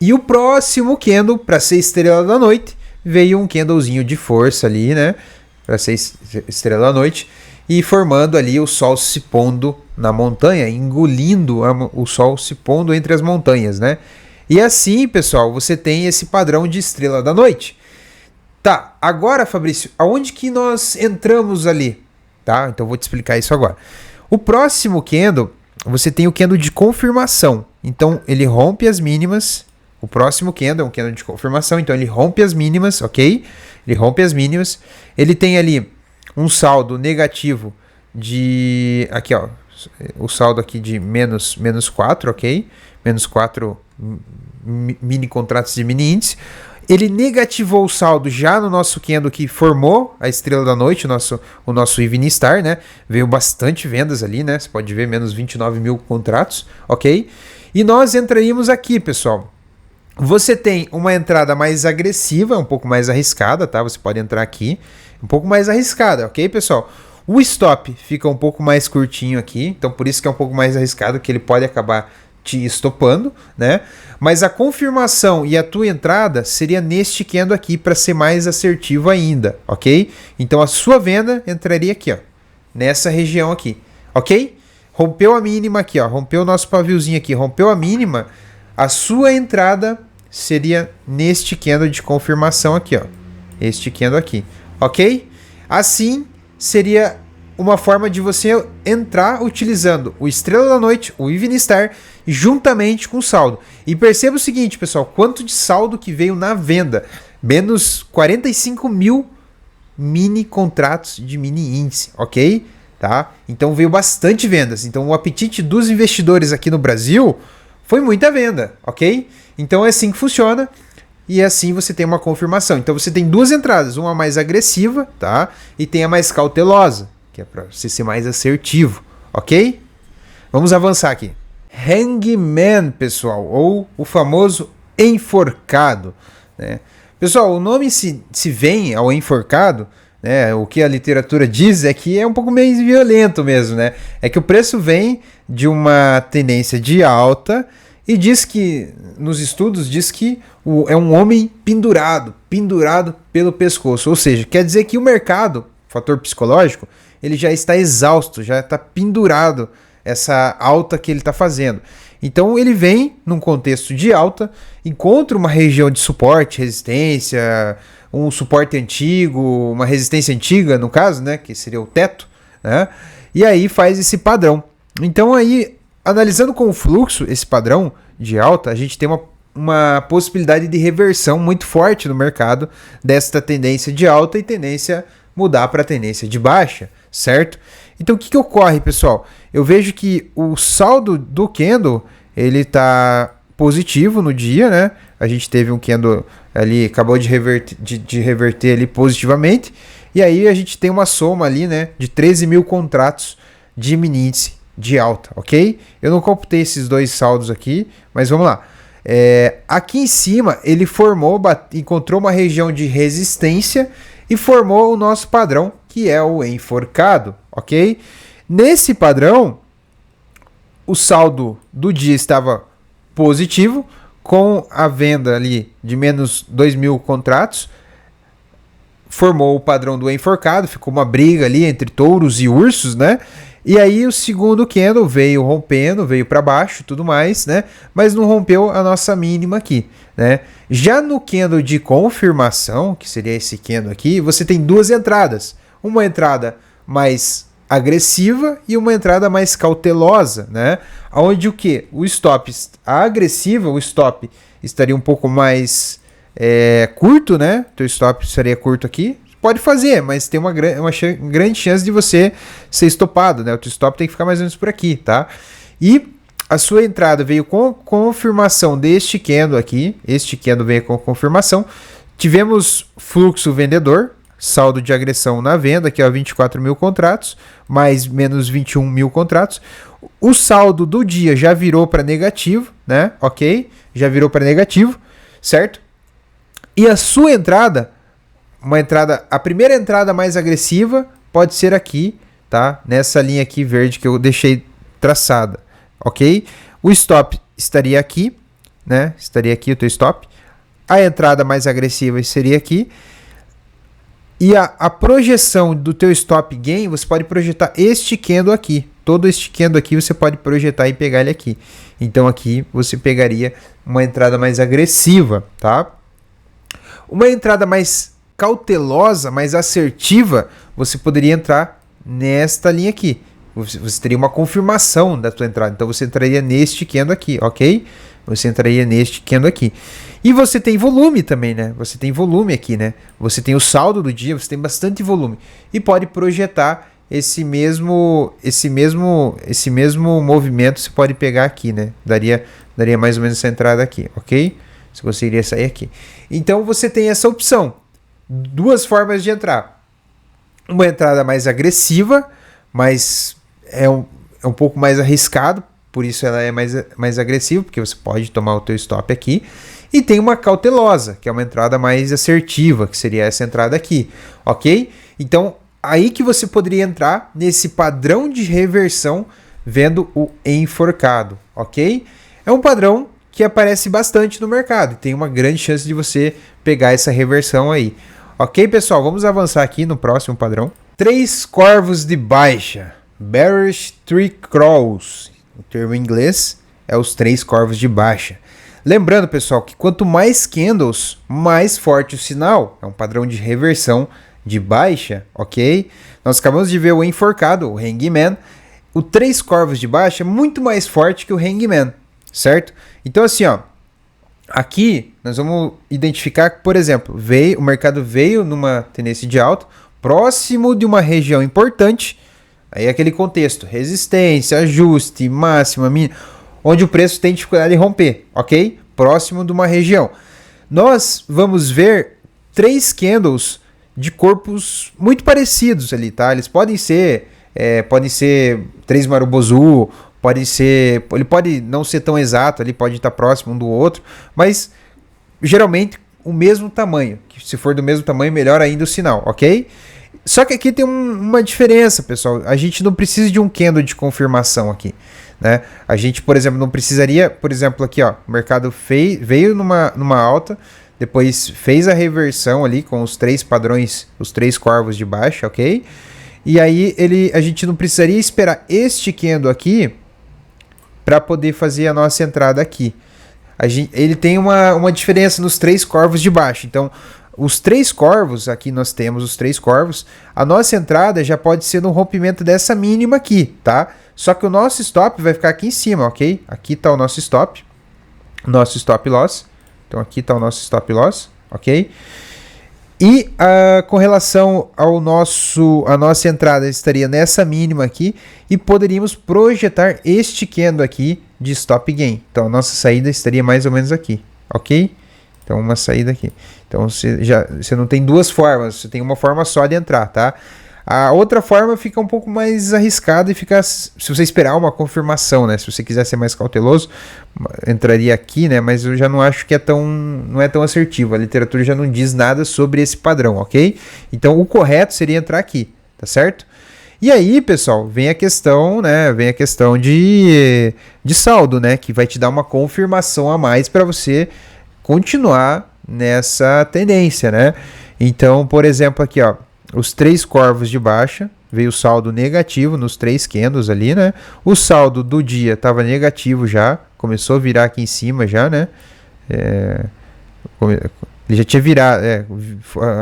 E o próximo candle, para ser Estrela da Noite, veio um candlezinho de força ali, né? Para ser Estrela da Noite, e formando ali o sol se pondo na montanha, engolindo o sol se pondo entre as montanhas, né? E assim, pessoal, você tem esse padrão de Estrela da Noite. Tá, agora, Fabrício, aonde que nós entramos ali? Tá, então eu vou te explicar isso agora. O próximo candle, você tem o candle de confirmação. Então, ele rompe as mínimas. O próximo candle é um candle de confirmação, então ele rompe as mínimas, ok? Ele rompe as mínimas. Ele tem ali um saldo negativo de... Aqui, ó. O saldo aqui de menos 4, ok? Menos 4 mini contratos de mini índice. Ele negativou o saldo já no nosso candle que formou a Estrela da Noite, o nosso Evening Star, né? Veio bastante vendas ali, né? Você pode ver, menos 29 mil contratos, ok? E nós entraríamos aqui, pessoal. Você tem uma entrada mais agressiva, um pouco mais arriscada, tá? Você pode entrar aqui, um pouco mais arriscada, ok, pessoal? O stop fica um pouco mais curtinho aqui, então por isso que é um pouco mais arriscado, que ele pode acabar te estopando, né? Mas a confirmação e a tua entrada seria neste candle aqui para ser mais assertivo ainda, ok? Então a sua venda entraria aqui, ó, nessa região aqui, ok? Rompeu a mínima aqui, ó, rompeu o nosso paviozinho aqui, rompeu a mínima, a sua entrada seria neste candle de confirmação aqui, ó, este candle aqui, ok? Assim seria uma forma de você entrar utilizando o Estrela da Noite, o Evening Star, juntamente com o saldo. E perceba o seguinte, pessoal, quanto de saldo que veio na venda. Menos 45 mil mini contratos de mini índice, ok? Tá? Então veio bastante vendas. Então o apetite dos investidores aqui no Brasil foi muita venda, ok? Então é assim que funciona. E assim você tem uma confirmação. Então você tem duas entradas, uma mais agressiva, tá? E tem a mais cautelosa, que é para você ser mais assertivo, ok? Vamos avançar aqui. Hangman, pessoal, ou o famoso enforcado, né? Pessoal, o nome se vem ao enforcado, né? O que a literatura diz é que é um pouco meio violento mesmo, né? É que o preço vem de uma tendência de alta e diz que, nos estudos, diz que é um homem pendurado pelo pescoço. Ou seja, quer dizer que o mercado, fator psicológico, ele já está exausto, já está pendurado essa alta que ele está fazendo. Então ele vem num contexto de alta, encontra uma região de suporte, resistência, um suporte antigo, uma resistência antiga no caso, né, que seria o teto, né, e aí faz esse padrão. Então aí analisando com o fluxo, esse padrão de alta, a gente tem uma possibilidade de reversão muito forte no mercado desta tendência de alta e tendência mudar para tendência de baixa, certo? Então o que ocorre, pessoal? Eu vejo que o saldo do candle, ele está positivo no dia, né? A gente teve um candle ali, acabou de reverter ali positivamente, e aí a gente tem uma soma ali, né, de 13 mil contratos de mini índice de alta, ok? Eu não computei esses dois saldos aqui, mas vamos lá. Aqui em cima ele encontrou uma região de resistência e formou o nosso padrão, que é o enforcado, ok? Nesse padrão, o saldo do dia estava positivo, com a venda ali de menos 2 mil contratos, formou o padrão do enforcado, ficou uma briga ali entre touros e ursos, né? E aí o segundo candle veio rompendo, veio para baixo, tudo mais, né? Mas não rompeu a nossa mínima aqui, né? Já no candle de confirmação, que seria esse candle aqui, você tem duas entradas. Uma entrada mais agressiva e uma entrada mais cautelosa, né? Onde o que? O stop, a agressiva, o stop estaria um pouco mais curto, né? Teu stop seria curto aqui. Pode fazer, mas tem uma grande chance de você ser estopado, né? O teu stop tem que ficar mais ou menos por aqui, tá? E a sua entrada veio com confirmação deste candle aqui. Este candle veio com confirmação. Tivemos fluxo vendedor, saldo de agressão na venda, que é 24 mil contratos, mais menos 21 mil contratos. O saldo do dia já virou para negativo, né? Ok? Já virou para negativo, certo? E a sua entrada, a primeira entrada mais agressiva pode ser aqui, tá? Nessa linha aqui verde que eu deixei traçada, ok? O stop estaria aqui, né? Estaria aqui o teu stop. A entrada mais agressiva seria aqui. E a projeção do teu stop gain, você pode projetar este candle aqui. Todo este candle aqui você pode projetar e pegar ele aqui. Então aqui você pegaria uma entrada mais agressiva, tá? Uma entrada mais cautelosa, mais assertiva, você poderia entrar nesta linha aqui. Você teria uma confirmação da tua entrada. Então você entraria neste candle aqui, ok? Você entraria neste candle aqui. E você tem volume também, né? Você tem volume aqui, né? Você tem o saldo do dia, você tem bastante volume. E pode projetar esse mesmo movimento, você pode pegar aqui, né? Daria mais ou menos essa entrada aqui, ok? Você conseguiria sair aqui. Então você tem essa opção. Duas formas de entrar. Uma entrada mais agressiva, mas é um pouco mais arriscado, por isso ela é mais agressiva, porque você pode tomar o teu stop aqui. E tem uma cautelosa, que é uma entrada mais assertiva, que seria essa entrada aqui, ok? Então, aí que você poderia entrar nesse padrão de reversão vendo o enforcado, ok? É um padrão que aparece bastante no mercado e tem uma grande chance de você pegar essa reversão aí. Ok, pessoal? Vamos avançar aqui no próximo padrão. 3 corvos de baixa. Bearish Three Crows. O termo em inglês é os 3 corvos de baixa. Lembrando, pessoal, que quanto mais candles, mais forte o sinal. É um padrão de reversão de baixa, ok? Nós acabamos de ver o enforcado, o Hangman. O 3 corvos de baixa é muito mais forte que o Hangman, certo? Então, assim, ó, aqui nós vamos identificar que, por exemplo, o mercado veio numa tendência de alta, próximo de uma região importante. Aí é aquele contexto, resistência, ajuste, máxima, mínima, onde o preço tem dificuldade de romper, ok? Próximo de uma região. Nós vamos ver 3 candles de corpos muito parecidos ali, tá? Eles podem ser 3 Marubozu, ele pode não ser tão exato, ele pode estar próximo um do outro, mas geralmente o mesmo tamanho. Se for do mesmo tamanho, melhor ainda o sinal, ok? Só que aqui tem uma diferença, pessoal. A gente não precisa de um candle de confirmação aqui, né? A gente, por exemplo, não precisaria, por exemplo, aqui, ó, o mercado veio numa alta, depois fez a reversão ali com os 3 padrões, os 3 corvos de baixa, ok? E aí a gente não precisaria esperar este candle aqui para poder fazer a nossa entrada aqui. Ele tem uma diferença nos 3 corvos de baixa. Então, os 3 corvos, aqui nós temos os 3 corvos, a nossa entrada já pode ser no rompimento dessa mínima aqui, tá? Só que o nosso stop vai ficar aqui em cima, ok? Aqui está o nosso stop loss. Então aqui está o nosso stop loss, ok? E com relação ao a nossa entrada estaria nessa mínima aqui e poderíamos projetar este candle aqui de stop gain. Então a nossa saída estaria mais ou menos aqui, ok? Então uma saída aqui. Então você não tem duas formas, você tem uma forma só de entrar, tá? A outra forma fica um pouco mais arriscada e fica, se você esperar uma confirmação, né? Se você quiser ser mais cauteloso, entraria aqui, né? Mas eu já não acho que não é tão assertivo. A literatura já não diz nada sobre esse padrão, ok? Então o correto seria entrar aqui, tá certo? E aí, pessoal, vem a questão, né? Vem a questão de saldo, né? Que vai te dar uma confirmação a mais para você continuar nessa tendência, né? Então, por exemplo, aqui, ó. Os 3 corvos de baixa, veio o saldo negativo nos 3 candles ali, né? O saldo do dia estava negativo já, começou a virar aqui em cima já, né? Ele já tinha virado,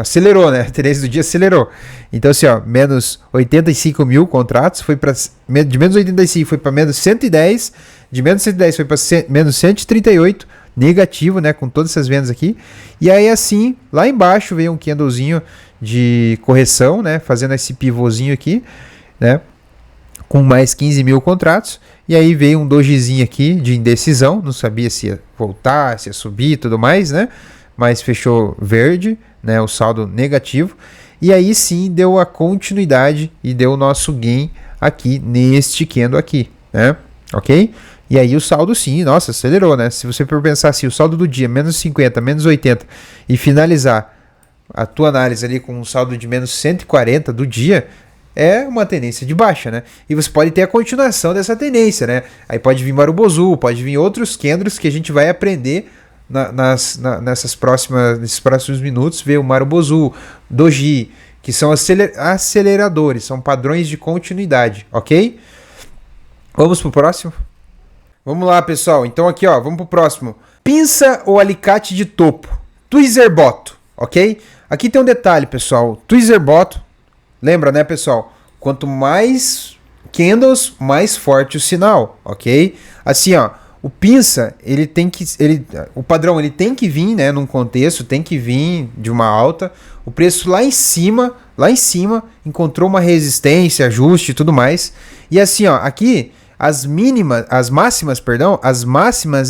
acelerou, né? A tendência do dia acelerou. Então, assim, ó, menos 85 mil contratos, foi para de menos 85 foi para menos 110, de menos 110 foi para menos 138, negativo, né? Com todas essas vendas aqui. E aí, assim, lá embaixo veio um candlezinho de correção, né, fazendo esse pivôzinho aqui, né, com mais 15 mil contratos, e aí veio um dojizinho aqui de indecisão, não sabia se ia voltar, se ia subir e tudo mais, né, mas fechou verde, né, o saldo negativo, e aí sim deu a continuidade e deu o nosso gain aqui neste candle aqui, né, ok? E aí o saldo sim, nossa, acelerou, né, se você for pensar assim, o saldo do dia, menos 50, menos 80, e finalizar a tua análise ali com um saldo de menos 140 do dia, é uma tendência de baixa, né? E você pode ter a continuação dessa tendência, né? Aí pode vir Marubozu, pode vir outros candles que a gente vai aprender nesses próximos minutos, ver o Marubozu, Doji, que são aceleradores, são padrões de continuidade, ok? Vamos pro próximo? Vamos lá, pessoal. Então aqui, ó, vamos pro próximo. Pinça ou alicate de topo? Tweezerbot, ok? Aqui tem um detalhe, pessoal. Tweezerbot, lembra, né, pessoal? Quanto mais candles, mais forte o sinal, ok? Assim, ó, o pinça, o padrão, ele tem que vir, né, num contexto, tem que vir de uma alta. O preço lá em cima, encontrou uma resistência, ajuste e tudo mais. E assim, ó, aqui as máximas,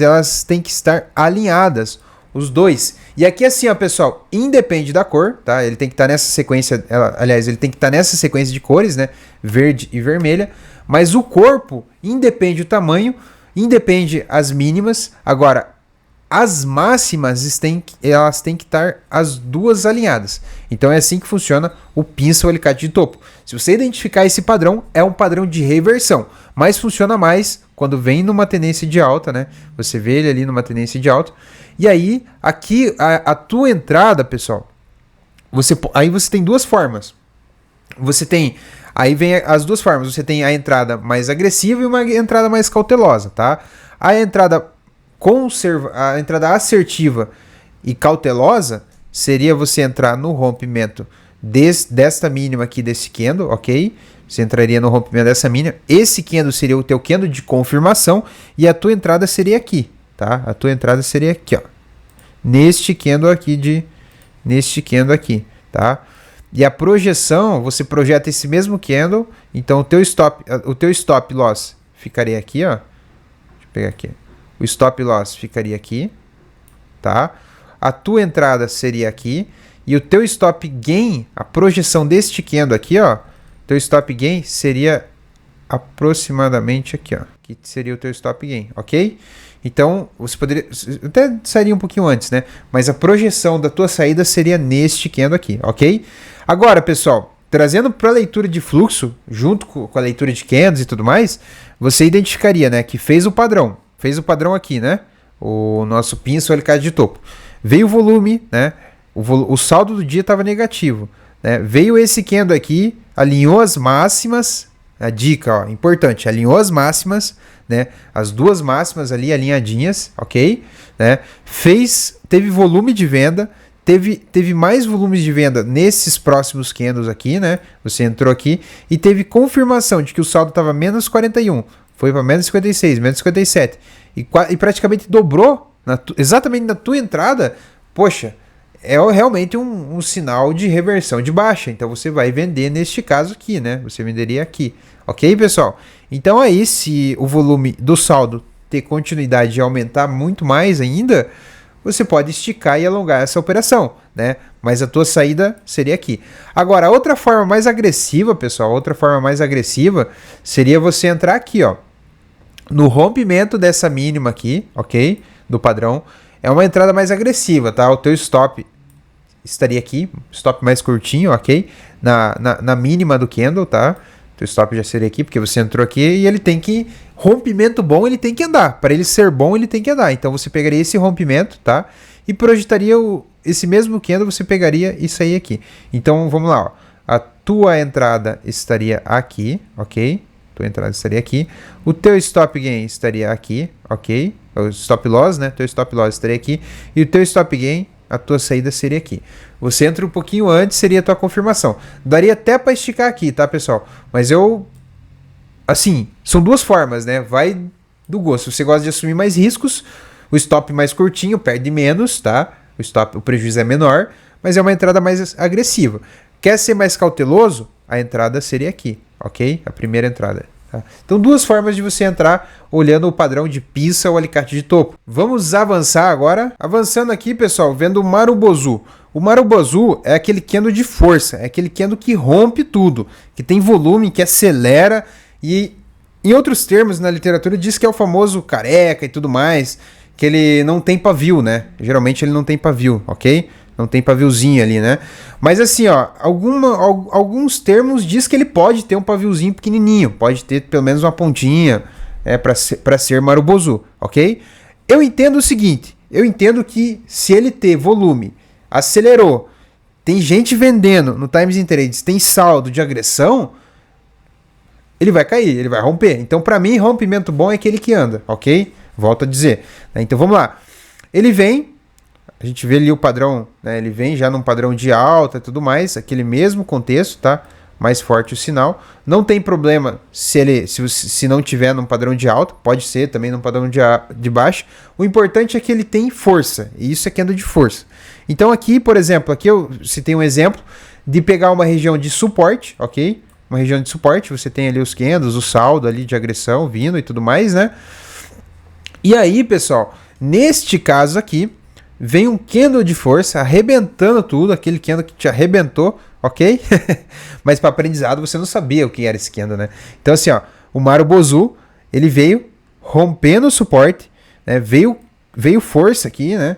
elas têm que estar alinhadas, os dois. E aqui assim, ó, pessoal, independe da cor, tá? Ele tem que estar nessa sequência, ele tem que estar nessa sequência de cores, né? Verde e vermelha. Mas o corpo, independe do tamanho, independe as mínimas. Agora, as máximas, elas têm que estar as duas alinhadas. Então é assim que funciona o pinça ou alicate de topo. Se você identificar esse padrão, é um padrão de reversão. Mas funciona mais quando vem numa tendência de alta, né? Você vê ele ali numa tendência de alta. E aí, aqui, a tua entrada, pessoal, aí você tem duas formas. Aí vem as duas formas. Você tem a entrada mais agressiva e uma entrada mais cautelosa, tá? A entrada assertiva e cautelosa seria você entrar no rompimento desta mínima aqui desse candle, ok? Você entraria no rompimento dessa mínima. Esse candle seria o teu candle de confirmação e a tua entrada seria aqui, tá? A tua entrada seria aqui, ó. Neste candle aqui, tá? E a projeção, você projeta esse mesmo candle, então o teu stop loss ficaria aqui, ó. Deixa eu pegar aqui. O stop loss ficaria aqui, tá? A tua entrada seria aqui e o teu stop gain, a projeção deste candle aqui, ó, teu stop gain seria aproximadamente aqui, ó. Que seria o teu stop gain, ok? Então, você poderia... Até sairia um pouquinho antes, né? Mas a projeção da tua saída seria neste candle aqui, ok? Agora, pessoal, trazendo para a leitura de fluxo, junto com a leitura de candles e tudo mais, você identificaria, né? Que fez o padrão. Fez o padrão aqui, né? O nosso pinça ou alicate de topo. Veio o volume, né? O saldo do dia estava negativo, né? Veio esse candle aqui, alinhou as máximas. A dica, ó, importante, alinhou as máximas, né? As duas máximas ali alinhadinhas, ok? Né? Teve volume de venda, teve mais volumes de venda nesses próximos candles aqui, né? Você entrou aqui e teve confirmação de que o saldo estava menos 41, foi para menos 56, menos 57 e praticamente dobrou exatamente na tua entrada. Poxa, é realmente um sinal de reversão de baixa. Então você vai vender neste caso aqui, né? Você venderia aqui, ok, pessoal? Então aí, se o volume do saldo ter continuidade de aumentar muito mais ainda, você pode esticar e alongar essa operação, né? Mas a tua saída seria aqui. Agora, outra forma mais agressiva, pessoal, outra forma mais agressiva seria você entrar aqui, ó, no rompimento dessa mínima aqui, ok? Do padrão. É uma entrada mais agressiva, tá? O teu stop estaria aqui, stop mais curtinho, ok? Na mínima do candle, tá? Teu stop já seria aqui, porque você entrou aqui e ele tem que... Rompimento bom, ele tem que andar. Para ele ser bom, ele tem que andar. Então, você pegaria esse rompimento, tá? E projetaria esse mesmo candle, você pegaria isso aí aqui. Então, vamos lá, ó. A tua entrada estaria aqui, ok? Tua entrada estaria aqui. O teu stop gain estaria aqui, ok? O stop loss, né? Teu stop loss estaria aqui. E o teu stop gain, a tua saída seria aqui. Você entra um pouquinho antes, seria a tua confirmação. Daria até para esticar aqui, tá, pessoal? Mas assim, são duas formas, né? Vai do gosto. Se você gosta de assumir mais riscos, o stop mais curtinho perde menos, tá? O prejuízo é menor, mas é uma entrada mais agressiva. Quer ser mais cauteloso? A entrada seria aqui, ok? A primeira entrada. Tá? Então, duas formas de você entrar olhando o padrão de pizza ou alicate de topo. Vamos avançar agora. Avançando aqui, pessoal, vendo o Marubozu. O Marubozu é aquele candle de força, é aquele candle que rompe tudo, que tem volume, que acelera. E, em outros termos, na literatura diz que é o famoso careca e tudo mais, que ele não tem pavio, né? Geralmente ele não tem pavio, ok? Não tem paviozinho ali, né? Mas assim, ó, alguns termos diz que ele pode ter um paviozinho pequenininho, pode ter pelo menos uma pontinha para ser Marubozu, ok? Eu entendo o seguinte, eu entendo que se ele ter volume, acelerou, tem gente vendendo no Times in Trades, tem saldo de agressão, ele vai cair, ele vai romper. Então, para mim, rompimento bom é aquele que anda, ok? Volto a dizer. Então, vamos lá. Ele vem, a gente vê ali o padrão, né? Ele vem já num padrão de alta e tudo mais, aquele mesmo contexto, tá? Mais forte o sinal. Não tem problema se não tiver num padrão de alta, pode ser também num padrão de baixo. O importante é que ele tem força, e isso é candle de força. Então, aqui, por exemplo, aqui eu citei um exemplo de pegar uma região de suporte, ok? Uma região de suporte, você tem ali os candles, o saldo ali de agressão vindo e tudo mais, né? E aí, pessoal, neste caso aqui, vem um candle de força arrebentando tudo, aquele candle que te arrebentou, ok? Mas para aprendizado você não sabia o que era esse candle, né? Então assim, ó, o Marubozu, ele veio rompendo o suporte, né? Veio força aqui, né?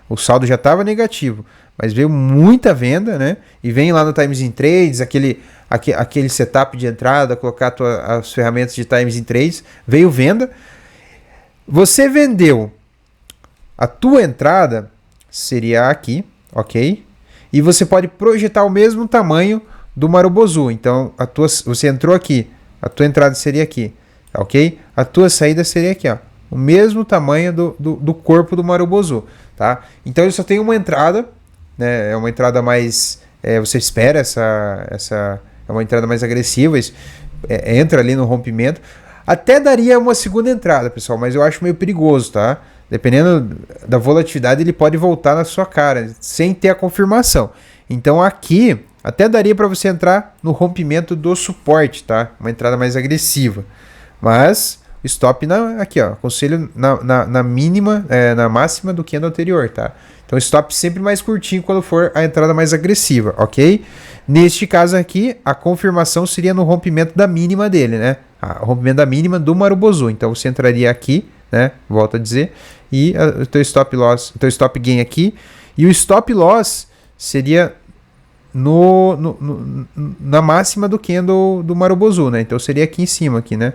O saldo já estava negativo, mas veio muita venda, né? E vem lá no Times in Trades, aquele setup de entrada, colocar as ferramentas de Times in Trades, veio venda. Você vendeu, a tua entrada seria aqui, ok? E você pode projetar o mesmo tamanho do Marubozu. Então, você entrou aqui, a tua entrada seria aqui, ok? A tua saída seria aqui, ó. O mesmo tamanho do corpo do Marubozu, tá? Então ele só tem uma entrada, né? É uma entrada mais... você espera essa é uma entrada mais agressiva, entra ali no rompimento. Até daria uma segunda entrada, pessoal, mas eu acho meio perigoso, tá? Dependendo da volatilidade, ele pode voltar na sua cara, sem ter a confirmação. Então aqui, até daria para você entrar no rompimento do suporte, tá? Uma entrada mais agressiva. Mas... stop aqui, ó, aconselho na mínima, na máxima do candle anterior, tá? Então stop sempre mais curtinho quando for a entrada mais agressiva, ok? Neste caso aqui, a confirmação seria no rompimento da mínima dele, né? O rompimento da mínima do Marubozu. Então você entraria aqui, né? Volto a dizer, e o teu stop loss, o teu stop gain aqui, e o stop loss seria na máxima do candle do Marubozu, né? Então seria aqui em cima, aqui, né?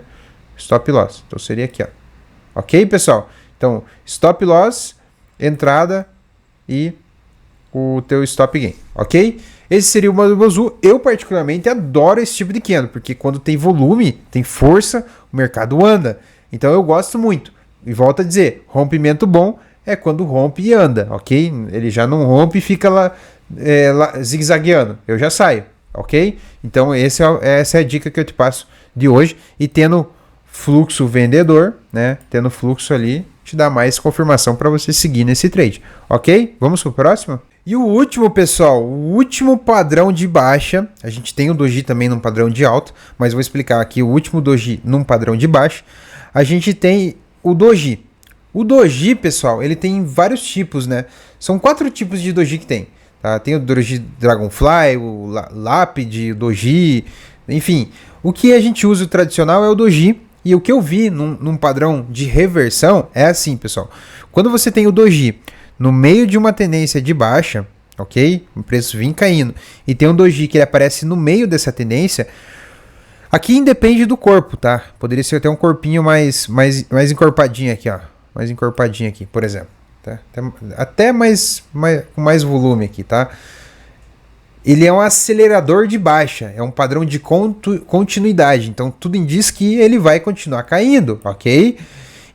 Stop loss. Então seria aqui, ó. Ok, pessoal? Então, stop loss, entrada e o teu stop gain. Ok? Esse seria o Marubozu. Eu, particularmente, adoro esse tipo de candle, porque quando tem volume, tem força, o mercado anda. Então, eu gosto muito. E volto a dizer, rompimento bom é quando rompe e anda, ok? Ele já não rompe e fica lá, zigue-zagueando. Eu já saio, ok? Então essa é a dica que eu te passo de hoje. E tendo fluxo vendedor, né? Tendo fluxo ali, te dá mais confirmação para você seguir nesse trade, ok? Vamos pro próximo? E o último, pessoal, o último padrão de baixa, a gente tem o doji também num padrão de alta, mas vou explicar aqui o último doji num padrão de baixa. A gente tem o doji. O doji, pessoal, ele tem vários tipos, né? São 4 tipos de doji que tem. Tá? Tem o doji Dragonfly, o Lápide, o doji, enfim. O que a gente usa o tradicional é o doji. E o que eu vi num padrão de reversão é assim, pessoal. Quando você tem o doji no meio de uma tendência de baixa, ok? O preço vem caindo. E tem um doji que ele aparece no meio dessa tendência. Aqui independe do corpo, tá? Poderia ser até um corpinho mais encorpadinho aqui, ó. Mais encorpadinho aqui, por exemplo. Tá? Até com mais volume aqui, tá? Ele é um acelerador de baixa. É um padrão de continuidade. Então, tudo indica que ele vai continuar caindo, ok?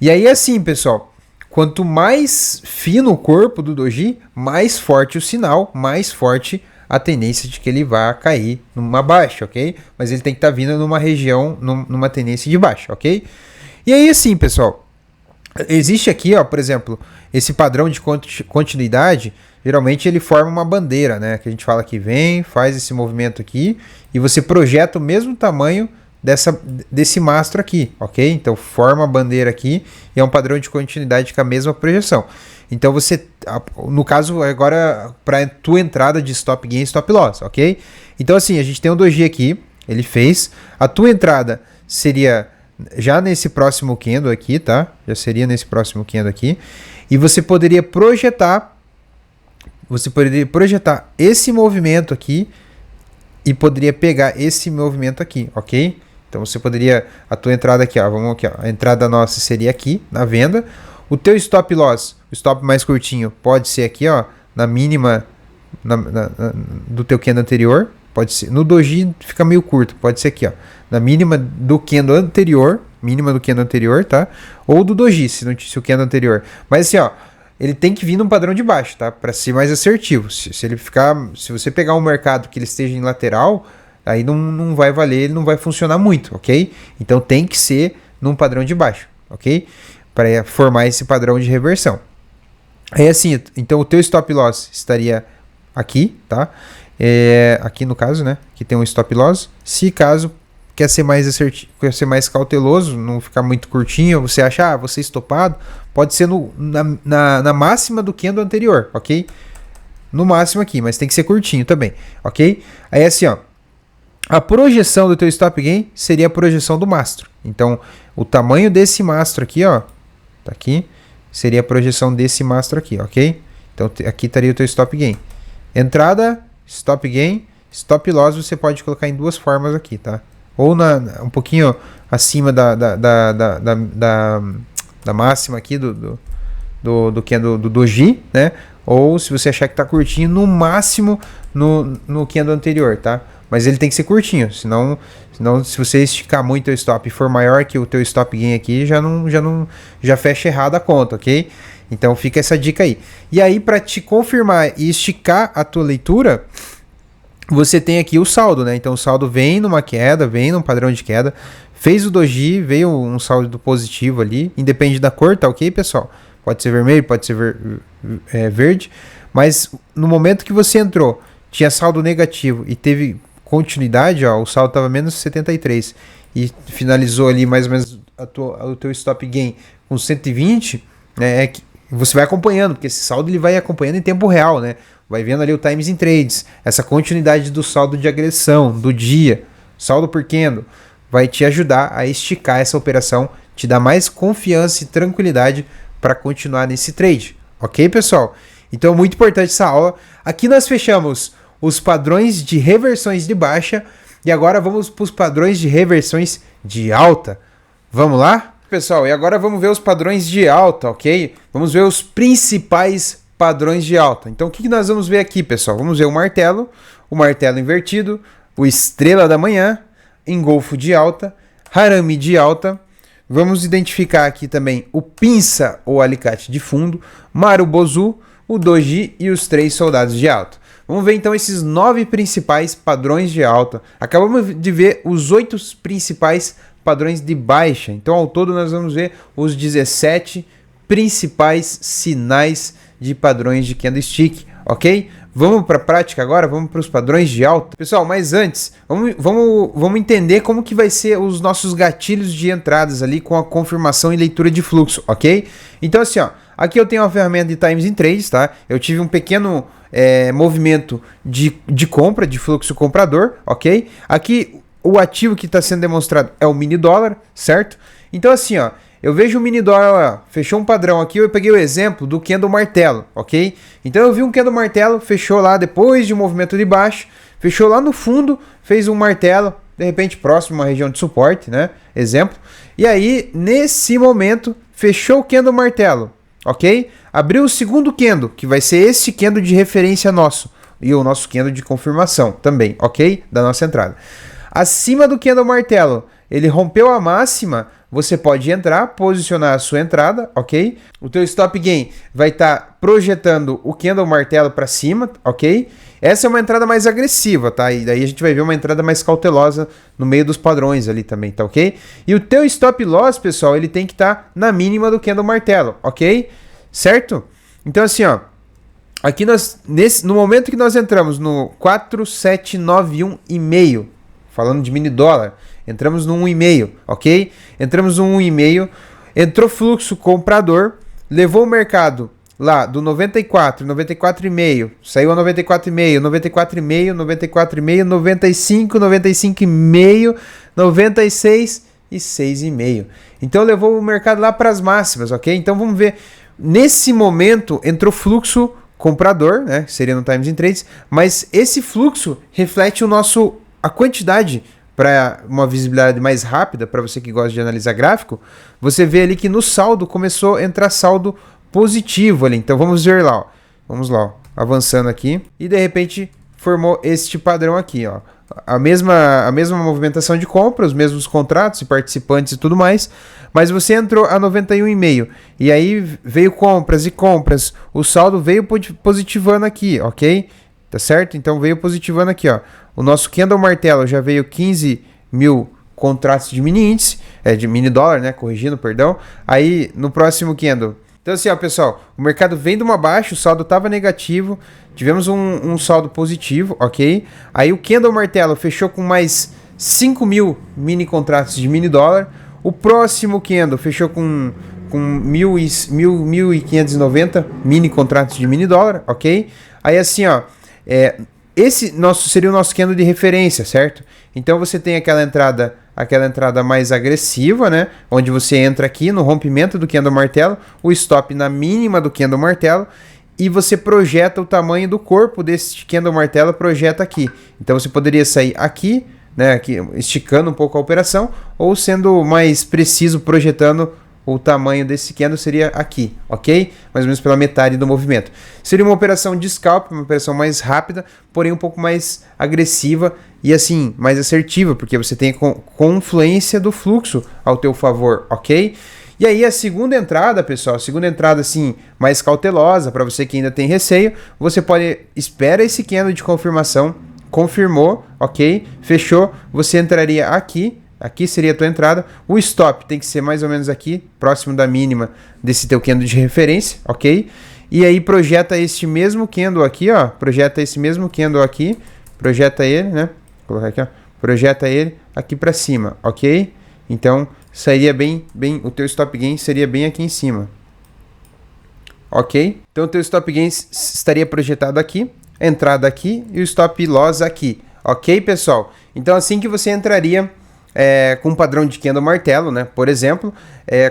E aí, assim, pessoal. Quanto mais fino o corpo do doji, mais forte o sinal, mais forte a tendência de que ele vá cair numa baixa, ok? Mas ele tem que estar vindo numa região, numa tendência de baixa, ok? E aí assim, pessoal, existe aqui, ó, por exemplo, esse padrão de continuidade, geralmente ele forma uma bandeira, né? Que a gente fala que vem, faz esse movimento aqui e você projeta o mesmo tamanho desse mastro aqui, ok? Então forma a bandeira aqui e é um padrão de continuidade com a mesma projeção. Então você, no caso agora para tua entrada de stop gain e stop loss, ok? Então assim, a gente tem um doji aqui, ele fez, a tua entrada seria já nesse próximo candle aqui, tá? Já seria nesse próximo candle aqui, e você poderia projetar esse movimento aqui e poderia pegar esse movimento aqui, ok? Então você poderia, a tua entrada aqui, ó, vamos aqui, ó, a entrada nossa seria aqui na venda. O teu stop loss, o stop mais curtinho, pode ser aqui, ó, na mínima do teu candle anterior, pode ser. No doji fica meio curto, pode ser aqui, ó, na mínima do candle anterior, tá? Ou do doji, se o candle anterior. Mas assim, ó, ele tem que vir num padrão de baixo, tá? Para ser mais assertivo. Se você pegar um mercado que ele esteja em lateral, aí não vai valer, ele não vai funcionar muito, ok? Então tem que ser num padrão de baixo, ok? Para formar esse padrão de reversão. Aí assim, então o teu stop loss estaria aqui, tá? Aqui no caso, né? Que tem um stop loss. Se caso quer ser mais assertivo, quer ser mais cauteloso, não ficar muito curtinho, você acha, vou ser estopado, pode ser na máxima do candle anterior, ok? No máximo aqui, mas tem que ser curtinho também, ok? Aí assim, ó. A projeção do teu stop gain seria a projeção do mastro. Então, o tamanho desse mastro aqui, ó, tá aqui, seria a projeção desse mastro aqui, ok? Então, aqui estaria o teu stop gain. Entrada, stop gain, stop loss você pode colocar em duas formas aqui, tá? Ou um pouquinho acima da máxima aqui do candle do doji, né? Ou se você achar que tá curtinho, no máximo no candle anterior, tá? Mas ele tem que ser curtinho, senão se você esticar muito o stop e for maior que o teu stop gain aqui, já fecha errado a conta, ok? Então fica essa dica aí. E aí para te confirmar e esticar a tua leitura, você tem aqui o saldo, né? Então o saldo vem numa queda, vem num padrão de queda, fez o doji, veio um saldo positivo ali, independe da cor, tá ok, pessoal? Pode ser vermelho, pode ser verde, mas no momento que você entrou, tinha saldo negativo e teve continuidade, ó, o saldo estava menos 73 e finalizou ali mais ou menos o teu stop gain com 120, né, você vai acompanhando, porque esse saldo ele vai acompanhando em tempo real, né? Vai vendo ali o times in trades, essa continuidade do saldo de agressão do dia, saldo por candle, vai te ajudar a esticar essa operação, te dar mais confiança e tranquilidade para continuar nesse trade, ok, pessoal? Então é muito importante essa aula. Aqui nós fechamos os padrões de reversões de baixa e agora vamos para os padrões de reversões de alta. Vamos lá? Pessoal, e agora vamos ver os padrões de alta, ok? Vamos ver os principais padrões de alta. Então o que nós vamos ver aqui, pessoal? Vamos ver o martelo invertido, o estrela da manhã, engolfo de alta, harami de alta, Vamos identificar aqui também o pinça ou alicate de fundo, Marubozu, o doji e os 3 soldados de alta. Vamos ver então esses 9 principais padrões de alta. Acabamos de ver os 8 principais padrões de baixa. Então ao todo nós vamos ver os 17 principais sinais de padrões de candlestick, ok? Vamos para a prática agora, vamos para os padrões de alta. Pessoal, mas antes, vamos entender como que vai ser os nossos gatilhos de entradas ali com a confirmação e leitura de fluxo, ok? Então assim, ó, aqui eu tenho uma ferramenta de Times in Trades, tá? Eu tive um pequeno movimento de compra, de fluxo comprador, ok? Aqui o ativo que está sendo demonstrado é o mini dólar, certo? Então assim, ó, eu vejo o mini dólar, fechou um padrão aqui, eu peguei o exemplo do candle martelo, ok? Então eu vi um candle martelo, fechou lá depois de um movimento de baixo, fechou lá no fundo, fez um martelo, de repente próximo a uma região de suporte, né? Exemplo. E aí, nesse momento, fechou o candle martelo, ok? Abriu o segundo candle, que vai ser esse candle de referência nosso, e o nosso candle de confirmação também, ok? Da nossa entrada. Acima do candle martelo, ele rompeu a máxima, você pode entrar, posicionar a sua entrada, ok? O teu stop gain vai estar projetando o candle martelo para cima, ok? Essa é uma entrada mais agressiva, tá? E daí a gente vai ver uma entrada mais cautelosa no meio dos padrões ali também, tá ok? E o teu stop loss, pessoal, ele tem que estar na mínima do candle martelo, ok? Certo? Então assim, ó, aqui no momento que nós entramos no 4791,5, falando de mini dólar, entramos no 1,5, ok? Entramos no 1,5, entrou fluxo comprador, levou o mercado lá do 94, 94,5, saiu a 94,5, 94,5, 94,5, 95, 95,5, 96 e 6,5. Então levou o mercado lá para as máximas, ok? Então vamos ver, nesse momento entrou fluxo comprador, né? Seria no Times in Trades, mas esse fluxo reflete a quantidade. Para uma visibilidade mais rápida, para você que gosta de analisar gráfico, você vê ali que no saldo começou a entrar saldo positivo ali. Então vamos ver lá, ó. Vamos lá, ó. Avançando aqui e de repente formou este padrão aqui, ó. A mesma movimentação de compra, os mesmos contratos e participantes e tudo mais, mas você entrou a 91,5 e aí veio compras e compras, o saldo veio positivando aqui, ok? Tá certo? Então veio positivando aqui, ó. O nosso candle martelo já veio 15 mil contratos de mini índice, de mini dólar, né? Corrigindo, perdão. Aí no próximo candle. Então assim, ó, pessoal, o mercado vem de uma baixa, o saldo estava negativo, tivemos um saldo positivo, ok? Aí o candle martelo fechou com mais 5 mil mini contratos de mini dólar. O próximo candle fechou com 1.590 mini contratos de mini dólar, ok? Aí assim, ó, esse seria o nosso candle de referência, certo? Então você tem aquela entrada mais agressiva, né? Onde você entra aqui no rompimento do candle martelo, o stop na mínima do candle martelo e você projeta o tamanho do corpo desse candle martelo, projeta aqui. Então você poderia sair aqui, né? Aqui, esticando um pouco a operação, ou sendo mais preciso, projetando o tamanho desse candle seria aqui, ok? Mais ou menos pela metade do movimento. Seria uma operação de scalp, uma operação mais rápida, porém um pouco mais agressiva e assim, mais assertiva, porque você tem confluência do fluxo ao teu favor, ok? E aí a segunda entrada, pessoal, a segunda entrada assim, mais cautelosa, para você que ainda tem receio, você espera esse candle de confirmação, confirmou, ok? Fechou, você entraria aqui. Aqui seria a tua entrada. O stop tem que ser mais ou menos aqui, próximo da mínima desse teu candle de referência, ok? E aí projeta este mesmo candle aqui, ó. Projeta esse mesmo candle aqui. Projeta ele, né? Vou colocar aqui, ó. Projeta ele aqui para cima, ok? Então, sairia bem, o teu stop gain seria bem aqui em cima. Ok? Então, o teu stop gain estaria projetado aqui, a entrada aqui e o stop loss aqui. Ok, pessoal? Então, assim que você entraria com um padrão de candle martelo, né? Por exemplo,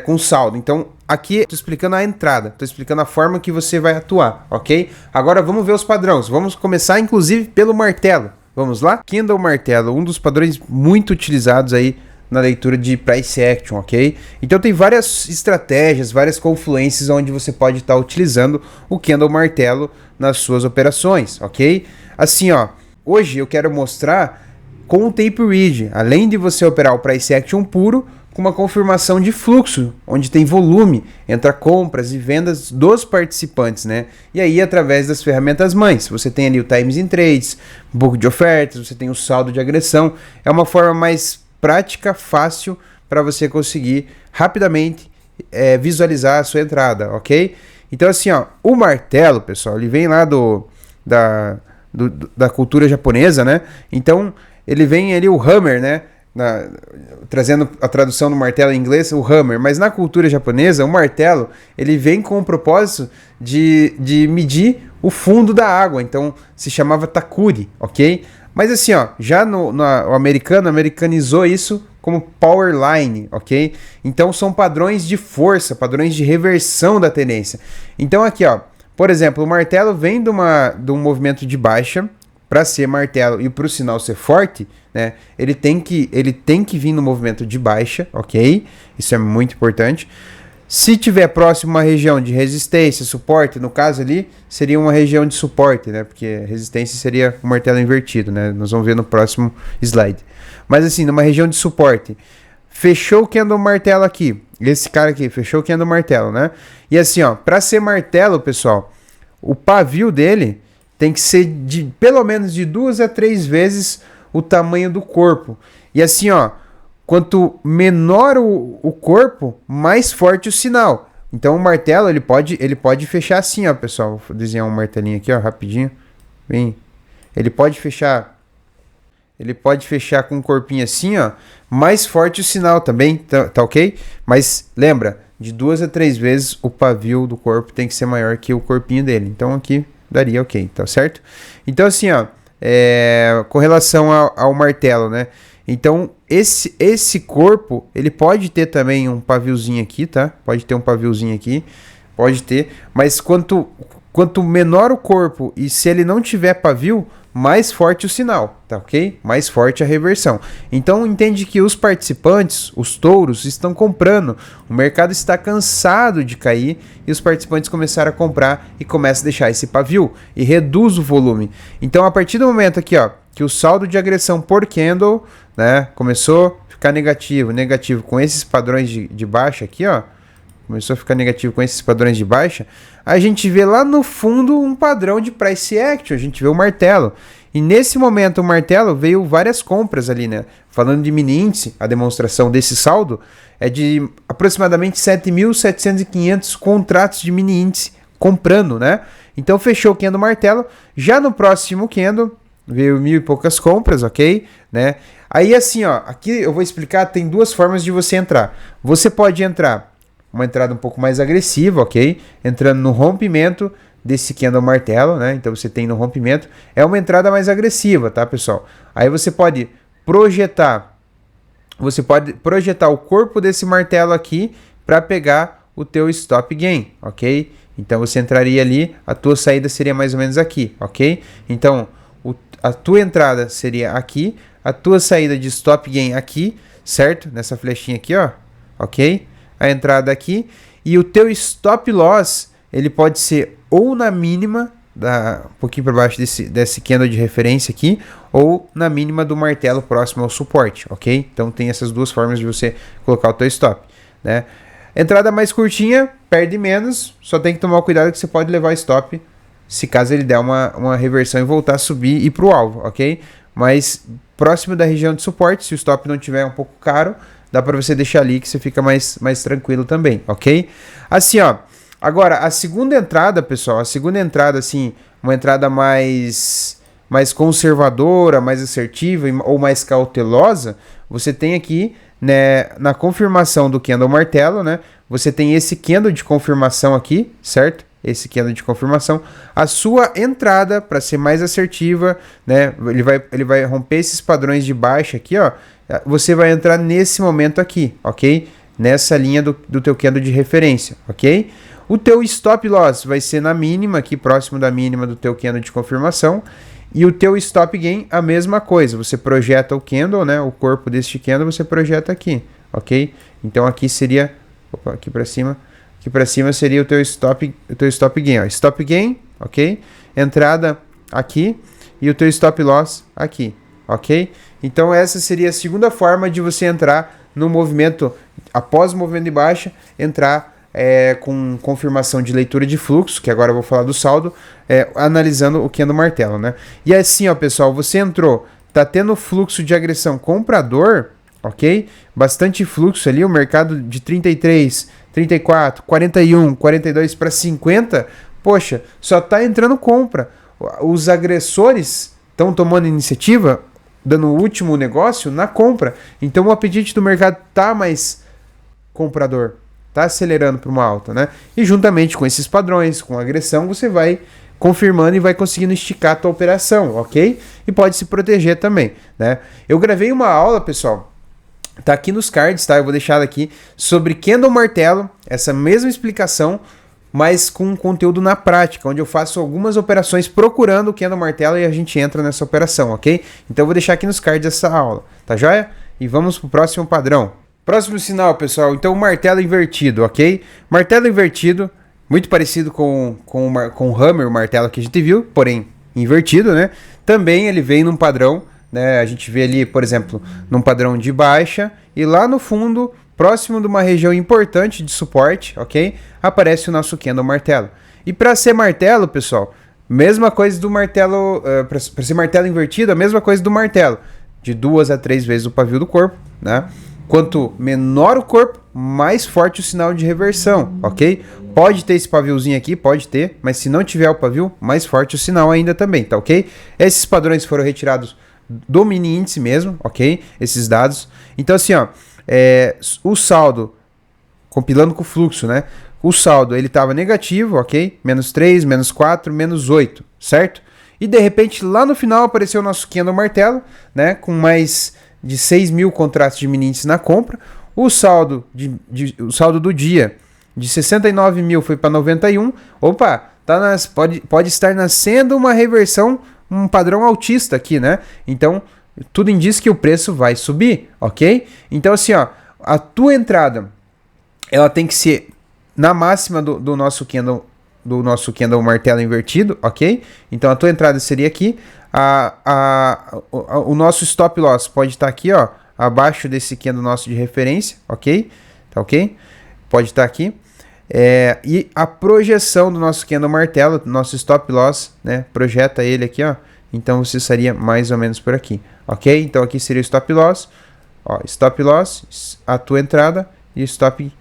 com saldo. Então, aqui estou explicando a entrada, estou explicando a forma que você vai atuar, ok? Agora vamos ver os padrões. Vamos começar, inclusive, pelo martelo. Vamos lá? Candle martelo, um dos padrões muito utilizados aí na leitura de price action, ok? Então tem várias estratégias, várias confluências onde você pode estar utilizando o candle martelo nas suas operações, ok? Assim, ó, hoje eu quero mostrar com o tape read, além de você operar o price action puro, com uma confirmação de fluxo, onde tem volume, entra compras e vendas dos participantes, né? E aí, através das ferramentas mães, você tem ali o Times in Trades, book de ofertas, você tem o saldo de agressão. É uma forma mais prática, fácil, para você conseguir rapidamente visualizar a sua entrada, ok? Então, assim, ó, o martelo, pessoal, ele vem lá da cultura japonesa, né? Então, ele vem ali o hammer, né? Trazendo a tradução do martelo em inglês, o hammer, mas na cultura japonesa, o martelo, ele vem com o propósito de medir o fundo da água, então se chamava takuri, ok? Mas assim, ó, já o americano americanizou isso como power line, ok? Então são padrões de força, padrões de reversão da tendência. Então aqui, ó, por exemplo, o martelo vem de um movimento de baixa para ser martelo e para o sinal ser forte, né? Ele tem que vir no movimento de baixa, ok? Isso é muito importante. Se tiver próximo uma região de resistência, suporte, no caso ali, seria uma região de suporte, né? Porque resistência seria o martelo invertido, né? Nós vamos ver no próximo slide. Mas assim, numa região de suporte, fechou o candle martelo aqui. Esse cara aqui, fechou o candle martelo, né? E assim, ó, para ser martelo, pessoal, o pavio dele tem que ser de pelo menos de 2 a 3 vezes o tamanho do corpo. E assim, ó, quanto menor o corpo, mais forte o sinal. Então o martelo, ele pode fechar assim, ó, pessoal. Vou desenhar um martelinho aqui, ó, rapidinho. Bem, ele pode fechar com um corpinho assim, ó, mais forte o sinal também, tá ok? Mas lembra, de 2 a 3 vezes o pavio do corpo tem que ser maior que o corpinho dele. Então aqui daria ok, tá certo? Então assim, ó, com relação ao martelo, né? Então esse corpo, ele pode ter também um paviozinho aqui, tá? Pode ter um paviozinho aqui, pode ter, mas quanto menor o corpo e se ele não tiver pavio, mais forte o sinal, tá ok? Mais forte a reversão. Então entende que os participantes, os touros, estão comprando. O mercado está cansado de cair e os participantes começaram a comprar e começam a deixar esse pavio e reduz o volume. Então a partir do momento aqui, ó, que o saldo de agressão por candle, né, começou a ficar negativo com esses padrões de baixa aqui, ó, começou a ficar negativo com esses padrões de baixa, a gente vê lá no fundo um padrão de price action, a gente vê o martelo. E nesse momento o martelo veio várias compras ali, né? Falando de mini índice, a demonstração desse saldo é de aproximadamente 7.700 contratos de mini índice comprando, né? Então fechou o candle martelo, já no próximo candle veio 1.000 e poucas compras, ok? Né? Aí assim, ó, aqui eu vou explicar, tem duas formas de você entrar. Você pode entrar uma entrada um pouco mais agressiva, ok? Entrando no rompimento desse candle martelo, né? Então você tem no rompimento, é uma entrada mais agressiva, tá, pessoal? Aí você pode projetar o corpo desse martelo aqui para pegar o teu stop gain, ok? Então você entraria ali, a tua saída seria mais ou menos aqui, ok? Então a tua entrada seria aqui, a tua saída de stop gain aqui, certo? Nessa flechinha aqui, ó, ok? A entrada aqui, e o teu stop loss, ele pode ser ou na mínima, um pouquinho para baixo desse candle de referência aqui, ou na mínima do martelo próximo ao suporte, ok? Então tem essas duas formas de você colocar o teu stop, né? Entrada mais curtinha, perde menos, só tem que tomar cuidado que você pode levar stop, se caso ele der uma reversão e voltar a subir e ir para o alvo, ok? Mas próximo da região de suporte, se o stop não tiver um pouco caro, dá para você deixar ali que você fica mais tranquilo também, ok? Assim, ó, agora a segunda entrada, pessoal, assim, uma entrada mais conservadora, mais assertiva ou mais cautelosa, você tem aqui, né, na confirmação do candle martelo, né, você tem esse candle de confirmação aqui, certo? Esse candle de confirmação, a sua entrada para ser mais assertiva, né, ele vai romper esses padrões de baixa aqui, ó, você vai entrar nesse momento aqui, ok? Nessa linha do teu candle de referência, ok? O teu stop loss vai ser na mínima, aqui próximo da mínima do teu candle de confirmação, e o teu stop gain a mesma coisa, você projeta o candle, né, o corpo deste candle você projeta aqui, ok? Então aqui seria, aqui para cima seria o teu stop gain, ó, stop gain, ok? Entrada aqui e o teu stop loss aqui, ok? Então essa seria a segunda forma de você entrar no movimento, após o movimento de baixa, entrar com confirmação de leitura de fluxo, que agora eu vou falar do saldo, analisando o candle martelo, né? E assim, ó, pessoal, você entrou, tá tendo fluxo de agressão comprador, ok? Bastante fluxo ali, o mercado de 33, 34, 41, 42 para 50, poxa, só tá entrando compra. Os agressores estão tomando iniciativa, dando o último negócio na compra. Então o apetite do mercado tá mais comprador, tá acelerando para uma alta, né? E juntamente com esses padrões, com agressão, você vai confirmando e vai conseguindo esticar a tua operação, ok? E pode se proteger também, né? Eu gravei uma aula, pessoal, tá aqui nos cards, tá? Eu vou deixar aqui sobre candle martelo, essa mesma explicação, mas com conteúdo na prática, onde eu faço algumas operações procurando o candle martelo e a gente entra nessa operação, ok? Então eu vou deixar aqui nos cards essa aula, tá joia? E vamos pro próximo padrão. Próximo sinal, pessoal, então o martelo invertido, ok? Martelo invertido, muito parecido com o hammer, o martelo que a gente viu, porém invertido, né? Também ele vem num padrão, né? A gente vê ali, por exemplo, num padrão de baixa e lá no fundo, próximo de uma região importante de suporte, ok? Aparece o nosso candle martelo. E para ser martelo, pessoal, mesma coisa do martelo, para ser martelo invertido, a mesma coisa do martelo, de 2 a 3 vezes o pavio do corpo, né? Quanto menor o corpo, mais forte o sinal de reversão, ok? Pode ter esse paviozinho aqui, pode ter, mas se não tiver o pavio, mais forte o sinal ainda também, tá ok? Esses padrões foram retirados do mini índice mesmo, ok? Esses dados. Então assim, ó, o saldo, compilando com o fluxo, né? O saldo, ele estava negativo, ok? Menos 3, menos 4, menos 8, certo? E de repente, lá no final, apareceu o nosso candle martelo, né? Com mais de 6 mil contratos de mini índice na compra. O saldo, o saldo do dia de 69 mil foi para 91. Opa, pode estar nascendo uma reversão, um padrão altista aqui, né? Então, tudo indica que o preço vai subir, ok? Então, assim, ó, a tua entrada, ela tem que ser na máxima do nosso candle martelo invertido, ok? Então, a tua entrada seria aqui. O nosso stop loss pode estar aqui, ó, abaixo desse candle nosso de referência, ok? Tá ok? Pode estar aqui. E a projeção do nosso candle martelo, nosso stop loss, né? Projeta ele aqui, ó. Então você estaria mais ou menos por aqui, ok? Então aqui seria o stop loss, ó, stop loss, a tua entrada e o stop,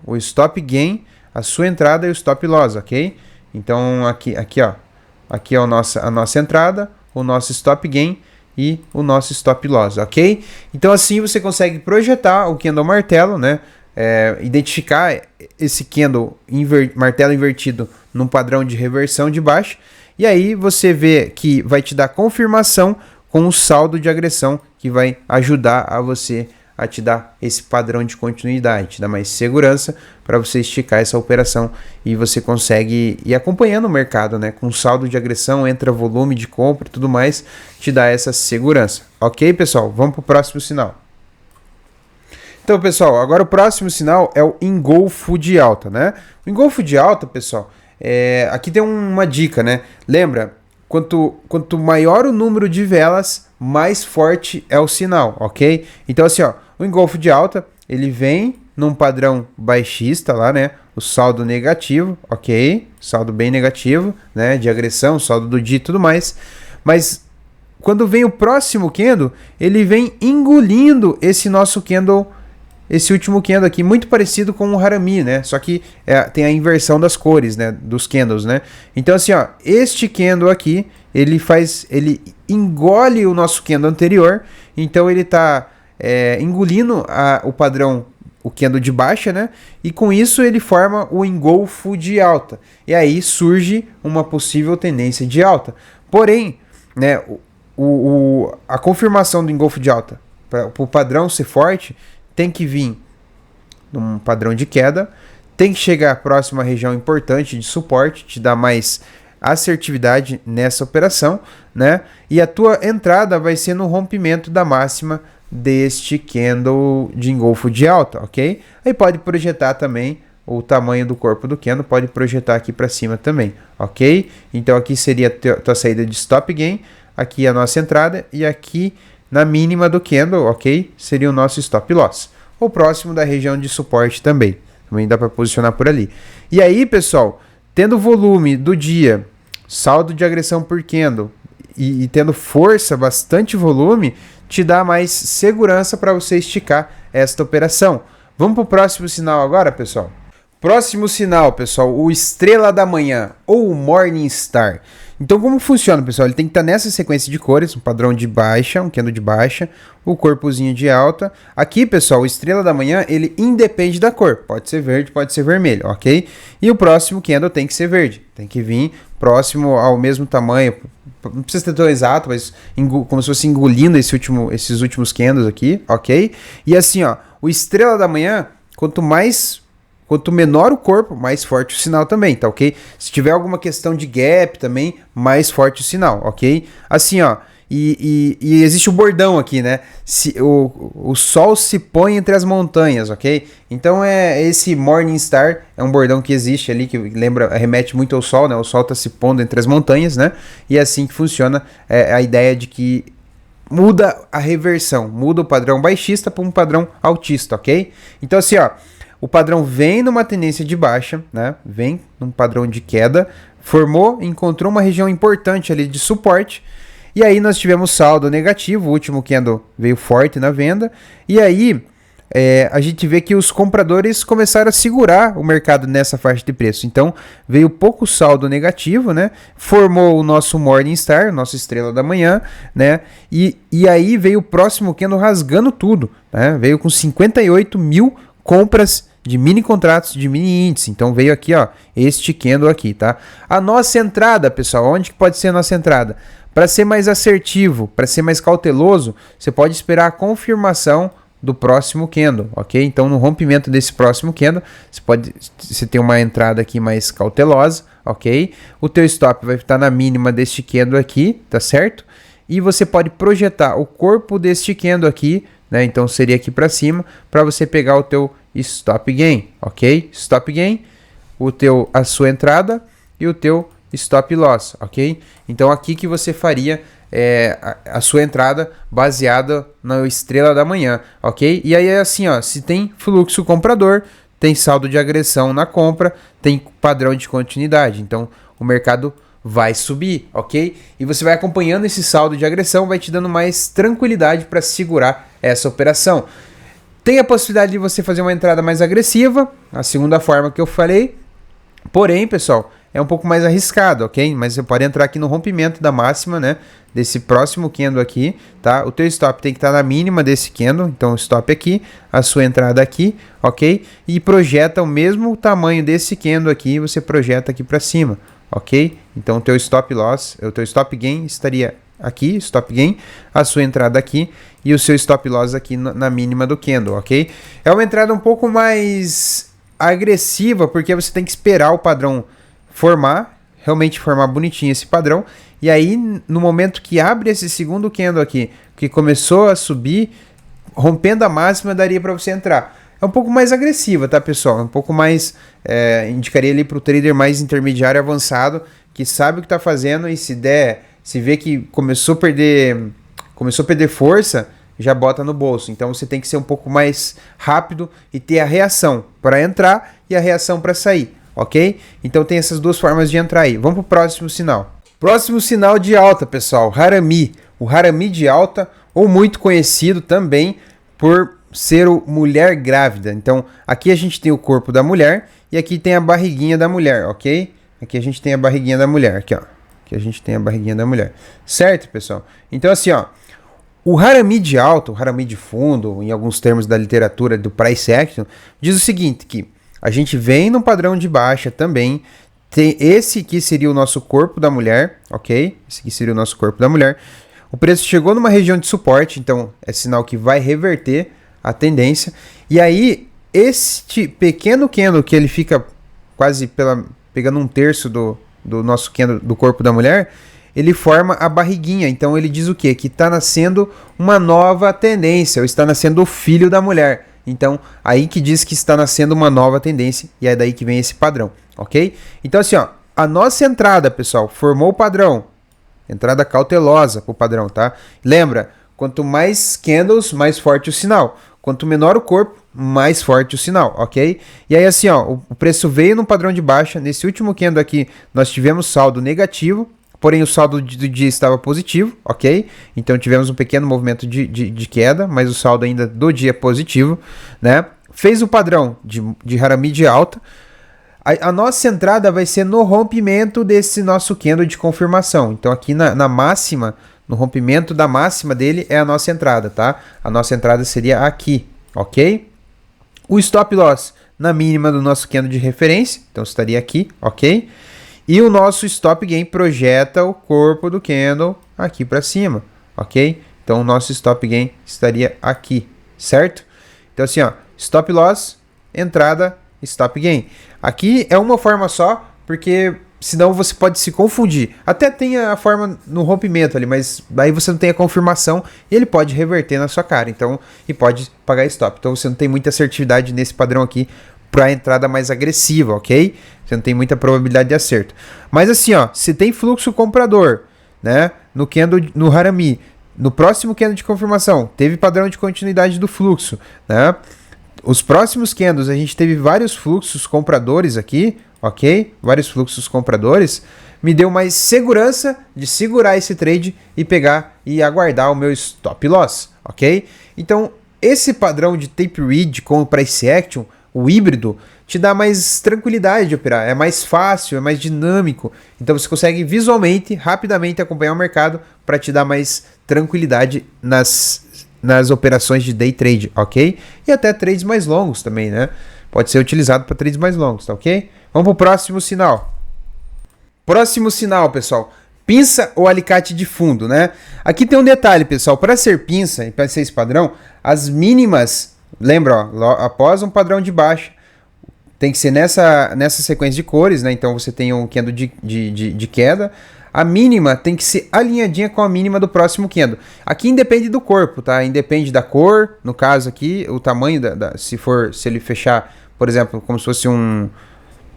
o stop gain, a sua entrada e o stop loss, ok? Então aqui ó, aqui é a nossa entrada, o nosso stop gain e o nosso stop loss, ok? Então assim você consegue projetar o candle martelo, né? Identificar esse candle martelo invertido num padrão de reversão de baixa. E aí você vê que vai te dar confirmação com o saldo de agressão, que vai ajudar a você a te dar esse padrão de continuidade, te dar mais segurança para você esticar essa operação e você consegue ir acompanhando o mercado, né? Com saldo de agressão, entra volume de compra e tudo mais, te dá essa segurança. Ok, pessoal? Vamos para o próximo sinal. Então, pessoal, agora o próximo sinal é o engolfo de alta, né? O engolfo de alta, pessoal, aqui tem uma dica, né? Lembra, quanto maior o número de velas, mais forte é o sinal, ok? Então assim, ó, o engolfo de alta, ele vem num padrão baixista lá, né? O saldo negativo, ok? Saldo bem negativo, né? De agressão, saldo do dia e tudo mais. Mas quando vem o próximo candle, ele vem engolindo esse nosso candle, esse último candle aqui, muito parecido com o Harami, né? Só que tem a inversão das cores, né? Dos candles, né? Então assim, ó, este candle aqui, ele engole o nosso candle anterior, então ele tá engolindo o padrão, o candle de baixa, né? E com isso ele forma o engolfo de alta. E aí surge uma possível tendência de alta. Porém, né, a confirmação do engolfo de alta, para o padrão ser forte, tem que vir num padrão de queda, tem que chegar próximo à região importante de suporte, te dá mais assertividade nessa operação, né? E a tua entrada vai ser no rompimento da máxima deste candle de engolfo de alta, ok? Aí pode projetar também o tamanho do corpo do candle, pode projetar aqui para cima também, ok? Então aqui seria a tua saída de stop gain, aqui a nossa entrada e aqui na mínima do candle, ok? Seria o nosso stop loss. Ou próximo da região de suporte também. Também dá para posicionar por ali. E aí, pessoal, tendo volume do dia, saldo de agressão por candle e tendo força, bastante volume, te dá mais segurança para você esticar esta operação. Vamos para o próximo sinal agora, pessoal? Próximo sinal, pessoal, o Estrela da Manhã ou o Morning Star. Então, como funciona, pessoal? Ele tem que estar nessa sequência de cores, um padrão de baixa, um candle de baixa, o corpozinho de alta. Aqui, pessoal, o Estrela da Manhã, ele independe da cor. Pode ser verde, pode ser vermelho, ok? E o próximo candle tem que ser verde. Tem que vir próximo ao mesmo tamanho. Não precisa ter tão exato, mas como se fosse engolindo esses últimos candles aqui, ok? E assim, ó, o Estrela da Manhã, quanto menor o corpo, mais forte o sinal também, tá ok? Se tiver alguma questão de gap também, mais forte o sinal, ok? Assim, ó, e existe o bordão aqui, né? O sol se põe entre as montanhas, ok? Então esse Morning Star é um bordão que existe ali, que remete muito ao sol, né? O sol tá se pondo entre as montanhas, né? E é assim que funciona a ideia de que muda a reversão, muda o padrão baixista para um padrão altista, ok? Então assim, ó, o padrão vem numa tendência de baixa, né? Vem num padrão de queda, encontrou uma região importante ali de suporte, e aí nós tivemos saldo negativo, o último candle veio forte na venda, e aí a gente vê que os compradores começaram a segurar o mercado nessa faixa de preço. Então veio pouco saldo negativo, né? Formou o nosso Morning Star, nossa Estrela da Manhã, né? E aí veio o próximo candle rasgando tudo, né? Veio com 58 mil compras de mini contratos de mini índice. Então veio aqui, ó, este candle aqui, tá? A nossa entrada, pessoal, onde que pode ser a nossa entrada? Para ser mais assertivo, para ser mais cauteloso, você pode esperar a confirmação do próximo candle, ok? Então no rompimento desse próximo candle, você tem uma entrada aqui mais cautelosa, ok? O teu stop vai estar na mínima deste candle aqui, tá certo? E você pode projetar o corpo deste candle aqui, né? Então seria aqui para cima, para você pegar o teu stop gain, ok? Stop gain, a sua entrada e o teu stop loss, ok? Então aqui que você faria a sua entrada baseada na Estrela da Manhã, ok? E aí é assim, ó, se tem fluxo comprador, tem saldo de agressão na compra, tem padrão de continuidade, então o mercado vai subir, ok? E você vai acompanhando esse saldo de agressão, vai te dando mais tranquilidade para segurar essa operação. Tem a possibilidade de você fazer uma entrada mais agressiva, a segunda forma que eu falei, porém, pessoal, é um pouco mais arriscado, ok? Mas você pode entrar aqui no rompimento da máxima, né? Desse próximo candle aqui, tá? O teu stop tem que estar na mínima desse candle, então o stop aqui, a sua entrada aqui, ok? E projeta o mesmo tamanho desse candle aqui, você projeta aqui para cima, ok? Então o teu stop loss, o teu stop gain estaria aqui, stop gain, a sua entrada aqui e o seu stop loss aqui na mínima do candle, ok? É uma entrada um pouco mais agressiva, porque você tem que esperar o padrão realmente formar bonitinho esse padrão, e aí no momento que abre esse segundo candle aqui, que começou a subir, rompendo a máxima, daria para você entrar. É um pouco mais agressiva, tá, pessoal? É um pouco mais, indicaria ali para o trader mais intermediário avançado, que sabe o que está fazendo, e se vê que começou a perder força, já bota no bolso. Então você tem que ser um pouco mais rápido e ter a reação para entrar e a reação para sair, ok? Então tem essas duas formas de entrar aí. Vamos para o próximo sinal. Próximo sinal de alta, pessoal, Harami. O Harami de alta, ou muito conhecido também por ser o mulher grávida. Então aqui a gente tem o corpo da mulher e aqui tem a barriguinha da mulher, ok? Aqui a gente tem a barriguinha da mulher, aqui ó. Aqui a gente tem a barriguinha da mulher. Certo, pessoal? Então assim, ó, o Harami de alta, o Harami de fundo, em alguns termos da literatura do price action, diz o seguinte, que a gente vem num padrão de baixa também, tem esse aqui seria o nosso corpo da mulher, ok? Esse aqui seria o nosso corpo da mulher. O preço chegou numa região de suporte, então é sinal que vai reverter a tendência. E aí, este pequeno candle que ele fica quase pegando um terço do nosso candle do corpo da mulher, ele forma a barriguinha. Então ele diz o quê? Que está nascendo uma nova tendência, ou está nascendo o filho da mulher. Então aí que diz que está nascendo uma nova tendência, e é daí que vem esse padrão, ok? Então assim, ó, a nossa entrada, pessoal, formou o padrão, entrada cautelosa para o padrão, tá? Lembra, quanto mais candles, mais forte o sinal. Quanto menor o corpo, mais forte o sinal, ok? E aí assim, ó, o preço veio num padrão de baixa. Nesse último candle aqui, nós tivemos saldo negativo, porém o saldo do dia estava positivo, ok? Então tivemos um pequeno movimento de queda, mas o saldo ainda do dia é positivo, né? Fez o padrão de Harami de alta. A nossa entrada vai ser no rompimento desse nosso candle de confirmação. Então aqui na máxima, no rompimento da máxima dele é a nossa entrada, tá? A nossa entrada seria aqui, ok? O stop loss na mínima do nosso candle de referência, então estaria aqui, ok? E o nosso stop gain projeta o corpo do candle aqui para cima, ok? Então o nosso stop gain estaria aqui, certo? Então assim, ó, stop loss, entrada, stop gain. Aqui é uma forma só, porque senão você pode se confundir. Até tem a forma no rompimento ali, mas daí você não tem a confirmação e ele pode reverter na sua cara. Então, e pode pagar stop. Então você não tem muita assertividade nesse padrão aqui para a entrada mais agressiva, ok? Você não tem muita probabilidade de acerto. Mas assim, ó, se tem fluxo comprador, né, no candle, no Harami, no próximo candle de confirmação, teve padrão de continuidade do fluxo, né? Os próximos candles a gente teve vários fluxos compradores aqui, ok? Vários fluxos compradores. Me deu mais segurança de segurar esse trade e pegar e aguardar o meu stop loss, ok? Então, esse padrão de tape read com o price action, o híbrido, te dá mais tranquilidade de operar. É mais fácil, é mais dinâmico. Então, você consegue visualmente, rapidamente acompanhar o mercado para te dar mais tranquilidade nas operações de day trade, ok? E até trades mais longos também, né? Pode ser utilizado para trades mais longos, tá ok? Vamos para o próximo sinal. Próximo sinal, pessoal. Pinça ou alicate de fundo, né? Aqui tem um detalhe, pessoal. Para ser pinça e para ser esse padrão, as mínimas, lembra, ó, após um padrão de baixa, tem que ser nessa sequência de cores, né? Então você tem um candle de queda. A mínima tem que ser alinhadinha com a mínima do próximo candle. Aqui independe do corpo, tá? Independe da cor, no caso aqui, o tamanho se ele fechar, por exemplo, como se fosse um...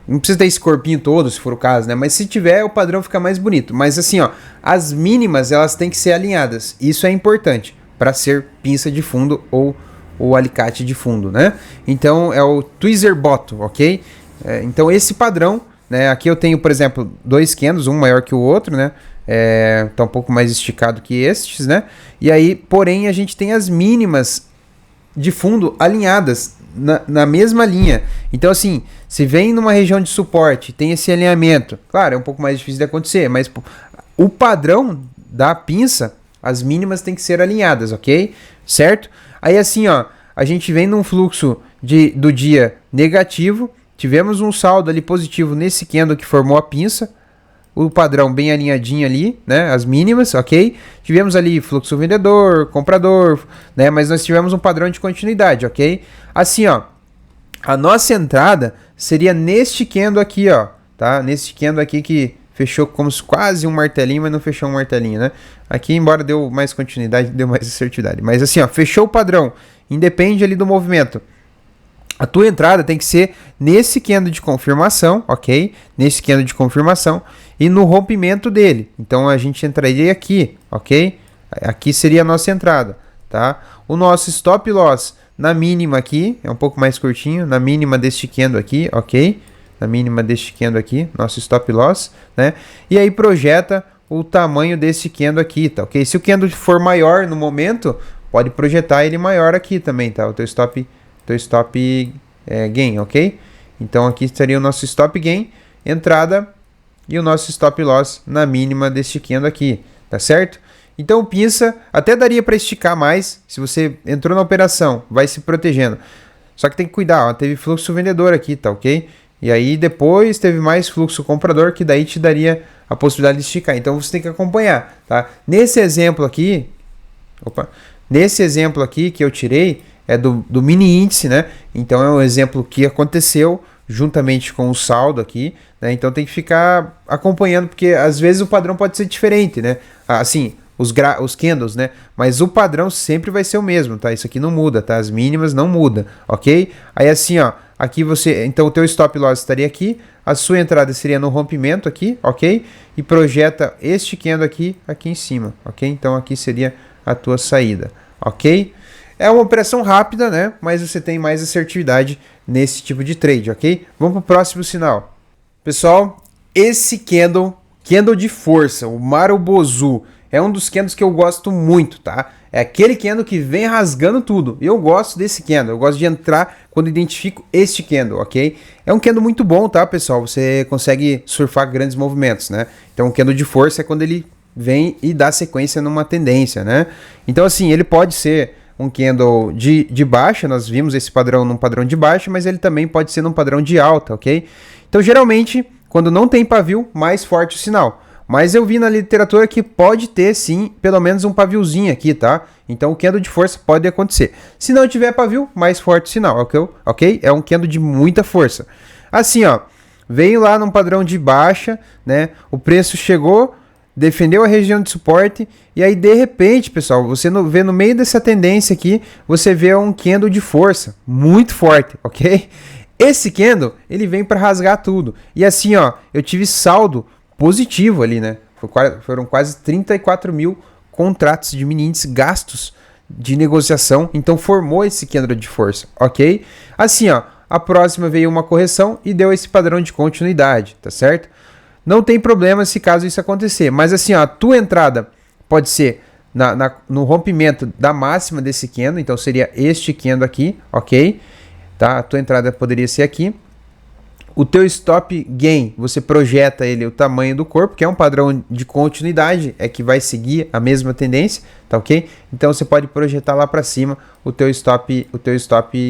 Não precisa ter esse corpinho todo, se for o caso, né? Mas se tiver, o padrão fica mais bonito. Mas assim, ó, as mínimas, elas têm que ser alinhadas. Isso é importante para ser pinça de fundo ou o alicate de fundo, né? Então, é o tweezer bottom, ok? Então, esse padrão... Né? Aqui eu tenho, por exemplo, dois candles, um maior que o outro, né? Tá um pouco mais esticado que estes, né? E aí, porém, a gente tem as mínimas de fundo alinhadas na mesma linha. Então, assim, se vem numa região de suporte, tem esse alinhamento, claro, é um pouco mais difícil de acontecer, mas o padrão da pinça, as mínimas têm que ser alinhadas, ok? Certo? Aí, assim, ó, a gente vem num fluxo do dia negativo. Tivemos um saldo ali positivo nesse candle que formou a pinça. O padrão bem alinhadinho ali, né? As mínimas, ok? Tivemos ali fluxo vendedor, comprador, né? Mas nós tivemos um padrão de continuidade, ok? Assim, ó. A nossa entrada seria neste candle aqui, ó. Tá? Neste candle aqui que fechou como quase um martelinho, mas não fechou um martelinho, né? Aqui, embora deu mais continuidade, deu mais assertividade. Mas assim, ó. Fechou o padrão. Independe ali do movimento. A tua entrada tem que ser nesse candle de confirmação, ok? Nesse candle de confirmação e no rompimento dele. Então a gente entraria aqui, ok? Aqui seria a nossa entrada, tá? O nosso stop loss na mínima aqui, é um pouco mais curtinho, na mínima deste candle aqui, ok? Na mínima deste candle aqui, nosso stop loss, né? E aí projeta o tamanho desse candle aqui, tá? Ok? Se o candle for maior no momento, pode projetar ele maior aqui também, tá? O teu stop gain, ok? Então aqui estaria o nosso stop gain, entrada e o nosso stop loss na mínima deste candle aqui, tá certo? Então pinça, até daria para esticar mais, se você entrou na operação, vai se protegendo. Só que tem que cuidar, ó, teve fluxo vendedor aqui, tá ok? E aí depois teve mais fluxo comprador, que daí te daria a possibilidade de esticar. Então você tem que acompanhar, tá? Nesse exemplo aqui que eu tirei, é do mini índice, né? Então é um exemplo que aconteceu juntamente com o saldo aqui, né? Então tem que ficar acompanhando, porque às vezes o padrão pode ser diferente, né? Assim, os candles, né? Mas o padrão sempre vai ser o mesmo, tá? Isso aqui não muda, tá? As mínimas não mudam, ok? Aí assim, ó, aqui então o teu stop loss estaria aqui, a sua entrada seria no rompimento aqui, ok? E projeta este candle aqui em cima, ok? Então aqui seria a tua saída, ok? É uma operação rápida, né? Mas você tem mais assertividade nesse tipo de trade, ok? Vamos para o próximo sinal. Pessoal, esse candle de força, o Marubozu, é um dos candles que eu gosto muito, tá? É aquele candle que vem rasgando tudo. Eu gosto desse candle, eu gosto de entrar quando identifico este candle, ok? É um candle muito bom, tá, pessoal? Você consegue surfar grandes movimentos, né? Então, o candle de força é quando ele vem e dá sequência numa tendência, né? Então, assim, ele pode ser um candle de baixa, nós vimos esse padrão num padrão de baixa, mas ele também pode ser num padrão de alta, ok? Então, geralmente, quando não tem pavio, mais forte o sinal. Mas eu vi na literatura que pode ter, sim, pelo menos um paviozinho aqui, tá? Então, o candle de força pode acontecer. Se não tiver pavio, mais forte o sinal, ok? É um candle de muita força. Assim, ó, veio lá num padrão de baixa, né? O preço chegou, defendeu a região de suporte e aí de repente, pessoal, você vê no meio dessa tendência aqui, você vê um candle de força muito forte, ok? Esse candle, ele vem para rasgar tudo. E assim, ó, eu tive saldo positivo ali, né? Foram quase 34 mil contratos de mini índice gastos de negociação, então formou esse candle de força, ok? Assim, ó, a próxima veio uma correção e deu esse padrão de continuidade, tá certo? Não tem problema se caso isso acontecer, mas assim, ó, a tua entrada pode ser no rompimento da máxima desse candle, então seria este candle aqui, ok? Tá? A tua entrada poderia ser aqui. O teu stop gain, você projeta ele o tamanho do corpo, que é um padrão de continuidade, é que vai seguir a mesma tendência, tá ok? Então você pode projetar lá para cima o teu stop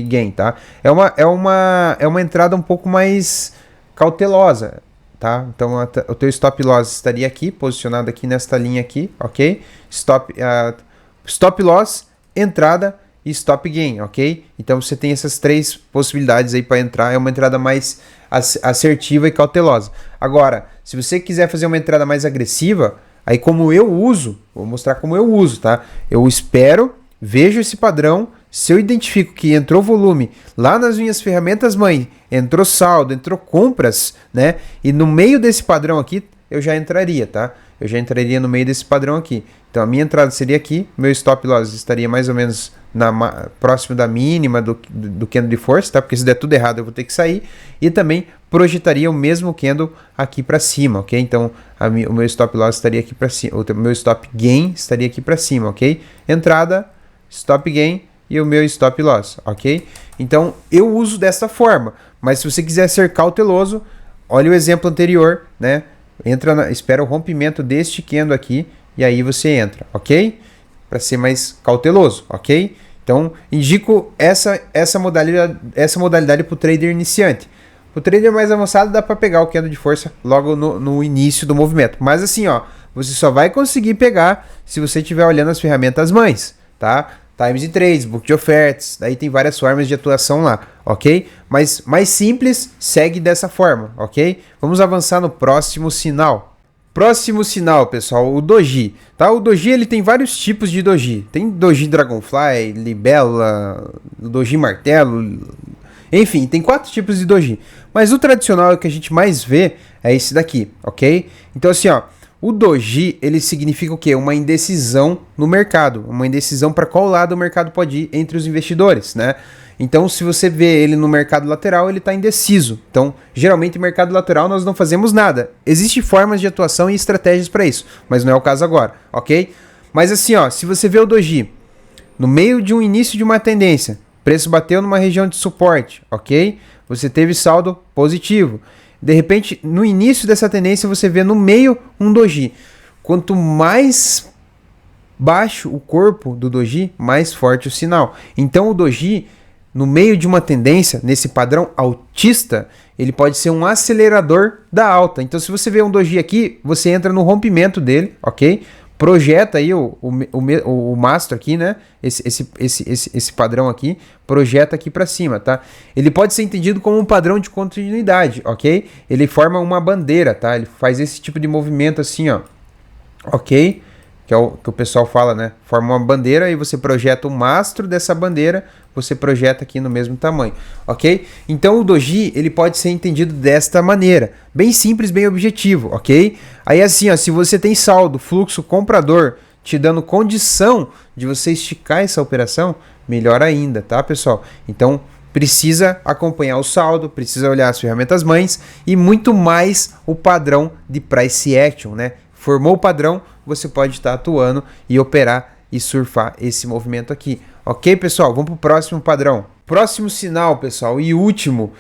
gain, tá? É uma entrada um pouco mais cautelosa, tá? Então o teu stop loss estaria aqui, posicionado aqui nesta linha aqui, ok? Stop loss, entrada e stop gain, ok? Então você tem essas três possibilidades aí para entrar, é uma entrada mais assertiva e cautelosa. Agora, se você quiser fazer uma entrada mais agressiva, aí como eu uso, vou mostrar como eu uso, tá? Eu espero, vejo esse padrão, se eu identifico que entrou volume lá nas minhas ferramentas mãe, entrou saldo, entrou compras, né? E no meio desse padrão aqui, eu já entraria, tá? Eu já entraria no meio desse padrão aqui. Então a minha entrada seria aqui, meu stop loss estaria mais ou menos próximo da mínima do candle de força, tá? Porque se der tudo errado eu vou ter que sair. E também projetaria o mesmo candle aqui para cima, ok? Então o meu stop loss estaria aqui para cima, o meu stop gain estaria aqui para cima, ok? Entrada, stop gain e o meu stop loss, ok? Então eu uso dessa forma, mas se você quiser ser cauteloso, olha o exemplo anterior, né? Espera o rompimento deste candle aqui e aí você entra, ok? Para ser mais cauteloso, ok? Então, indico essa modalidade para o trader iniciante. O trader mais avançado dá para pegar o candle de força logo no início do movimento. Mas assim, ó, você só vai conseguir pegar se você estiver olhando as ferramentas mães, tá? Times de trades, book de ofertas, daí tem várias formas de atuação lá, ok? Mas mais simples, segue dessa forma, ok? Vamos avançar no próximo sinal. Próximo sinal, pessoal, o Doji, tá? O Doji, ele tem vários tipos de Doji. Tem Doji Dragonfly, Libela, Doji Martelo, enfim, tem 4 tipos de Doji. Mas o tradicional que a gente mais vê é esse daqui, ok? Então assim, ó, o Doji, ele significa o quê? Uma indecisão no mercado, uma indecisão para qual lado o mercado pode ir entre os investidores, né? Então, se você vê ele no mercado lateral, ele está indeciso. Então, geralmente, no mercado lateral, nós não fazemos nada. Existem formas de atuação e estratégias para isso, mas não é o caso agora, ok? Mas assim, ó, se você vê o Doji no meio de um início de uma tendência, preço bateu numa região de suporte, ok? Você teve saldo positivo. De repente, no início dessa tendência, você vê no meio um Doji. Quanto mais baixo o corpo do Doji, mais forte o sinal. Então, o Doji, no meio de uma tendência, nesse padrão altista, ele pode ser um acelerador da alta. Então, se você vê um Doji aqui, você entra no rompimento dele, ok? Projeta aí o mastro aqui, né? Esse padrão aqui, projeta aqui para cima, tá? Ele pode ser entendido como um padrão de continuidade, ok? Ele forma uma bandeira, tá? Ele faz esse tipo de movimento assim, ó, ok? Que é o que o pessoal fala, né? Forma uma bandeira e você projeta o mastro dessa bandeira, você projeta aqui no mesmo tamanho, ok? Então o Doji, ele pode ser entendido desta maneira, bem simples, bem objetivo, ok? Aí assim, ó, se você tem saldo, fluxo comprador te dando condição de você esticar essa operação, melhor ainda, tá, pessoal? Então, precisa acompanhar o saldo, precisa olhar as ferramentas mães e muito mais o padrão de price action, né? Formou o padrão, você pode estar atuando e operar e surfar esse movimento aqui. Ok, pessoal? Vamos para o próximo padrão. Próximo sinal, pessoal, e último,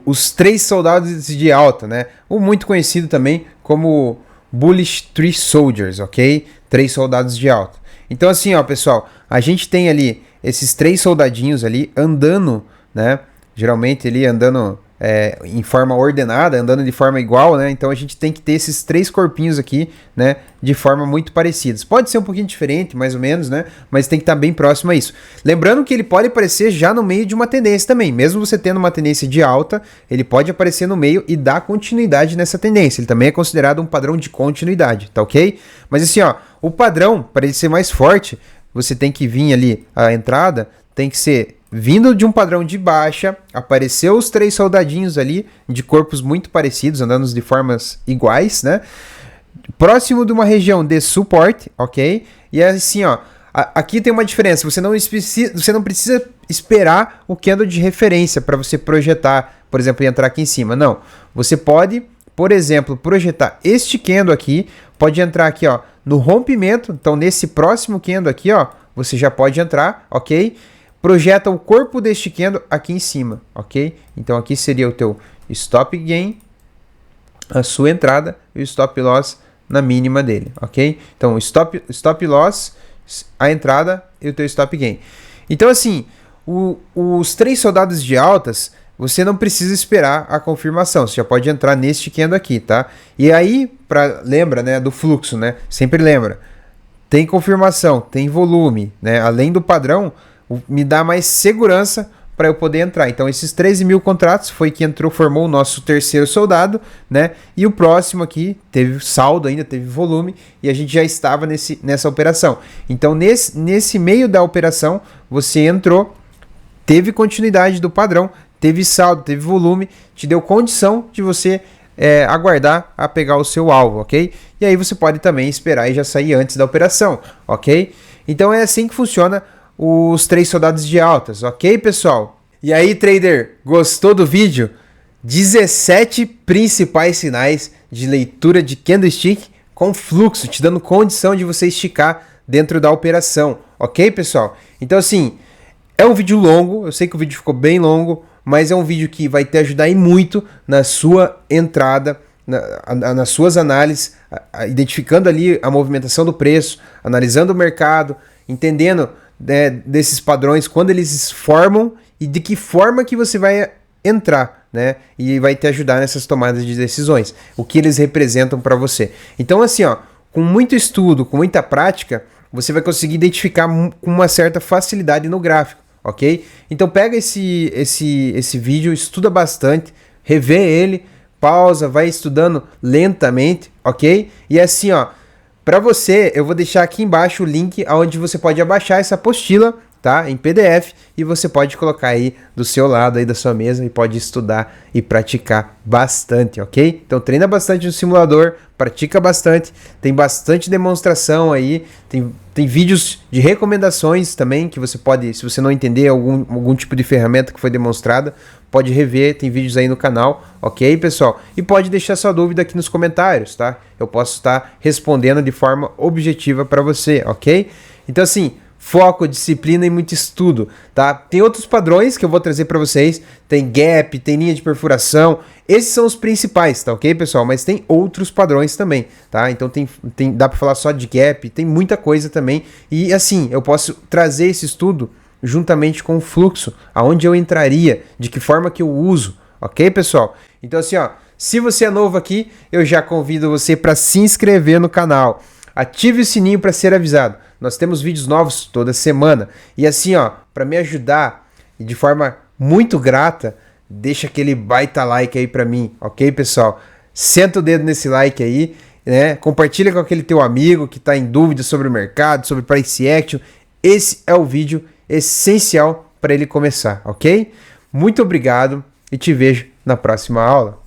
os 3 soldados de alta, né? O muito conhecido também como Bullish Three Soldiers, ok? 3 soldados de alta. Então assim, ó, pessoal, a gente tem ali esses 3 soldadinhos ali andando, né? Geralmente ali andando em forma ordenada, andando de forma igual, né? Então a gente tem que ter esses 3 corpinhos aqui, né? De forma muito parecidas. Pode ser um pouquinho diferente, mais ou menos, né? Mas tem que estar bem próximo a isso. Lembrando que ele pode aparecer já no meio de uma tendência também. Mesmo você tendo uma tendência de alta, ele pode aparecer no meio e dar continuidade nessa tendência. Ele também é considerado um padrão de continuidade, tá ok? Mas assim, ó, o padrão, para ele ser mais forte, você tem que vir ali, a entrada tem que ser vindo de um padrão de baixa, apareceu os 3 soldadinhos ali, de corpos muito parecidos, andando de formas iguais, né? Próximo de uma região de suporte, ok? E assim, ó, aqui tem uma diferença, você não precisa esperar o candle de referência para você projetar, por exemplo, e entrar aqui em cima, não. Você pode, por exemplo, projetar este candle aqui, pode entrar aqui, ó, no rompimento, então nesse próximo candle aqui, ó, você já pode entrar, ok? Projeta o corpo deste candle aqui em cima, ok? Então aqui seria o teu stop gain, a sua entrada e o stop loss na mínima dele, ok? Então stop loss, a entrada e o teu stop gain. Então assim, os 3 soldados de altas, você não precisa esperar a confirmação, você já pode entrar neste candle aqui, tá? E aí, lembra, né, do fluxo, né? Sempre lembra, tem confirmação, tem volume, né? Além do padrão, me dá mais segurança para eu poder entrar. Então esses 13 mil contratos foi que entrou, formou o nosso terceiro soldado, né? E o próximo aqui teve saldo ainda, teve volume e a gente já estava nessa operação. Então nesse meio da operação você entrou, teve continuidade do padrão, teve saldo, teve volume, te deu condição de você aguardar a pegar o seu alvo, ok? E aí você pode também esperar e já sair antes da operação, ok? Então é assim que funciona os 3 soldados de altas, ok, pessoal? E aí, trader, gostou do vídeo? 17 principais sinais de leitura de candlestick com fluxo, te dando condição de você esticar dentro da operação, ok, pessoal? Então, assim, é um vídeo longo, eu sei que o vídeo ficou bem longo, mas é um vídeo que vai te ajudar e muito na sua entrada, nas suas análises, identificando ali a movimentação do preço, analisando o mercado, entendendo desses padrões, quando eles se formam e de que forma que você vai entrar, né? E vai te ajudar nessas tomadas de decisões, o que eles representam para você. Então, assim, ó, com muito estudo, com muita prática, você vai conseguir identificar com uma certa facilidade no gráfico, ok? Então, pega esse vídeo, estuda bastante, revê ele, pausa, vai estudando lentamente, ok? E assim, ó, para você, eu vou deixar aqui embaixo o link onde você pode abaixar essa apostila, tá? Em PDF, e você pode colocar aí do seu lado aí da sua mesa e pode estudar e praticar bastante, ok? Então treina bastante no simulador, pratica bastante, tem bastante demonstração aí, tem vídeos de recomendações também que você pode, se você não entender algum tipo de ferramenta que foi demonstrada, pode rever, tem vídeos aí no canal, ok, pessoal? E pode deixar sua dúvida aqui nos comentários, tá? Eu posso estar respondendo de forma objetiva para você, ok? Então assim, foco, disciplina e muito estudo, tá? Tem outros padrões que eu vou trazer para vocês, tem gap, tem linha de perfuração, esses são os principais, tá ok, pessoal? Mas tem outros padrões também, tá? Então dá para falar só de gap, tem muita coisa também, e assim, eu posso trazer esse estudo juntamente com o fluxo, aonde eu entraria, de que forma que eu uso, ok, pessoal? Então assim, ó, se você é novo aqui, eu já convido você para se inscrever no canal, ative o sininho para ser avisado. Nós temos vídeos novos toda semana. E assim, ó, para me ajudar e de forma muito grata, deixa aquele baita like aí para mim, ok, pessoal? Senta o dedo nesse like aí, né? Compartilha com aquele teu amigo que está em dúvida sobre o mercado, sobre price action. Esse é o vídeo essencial para ele começar, ok? Muito obrigado e te vejo na próxima aula.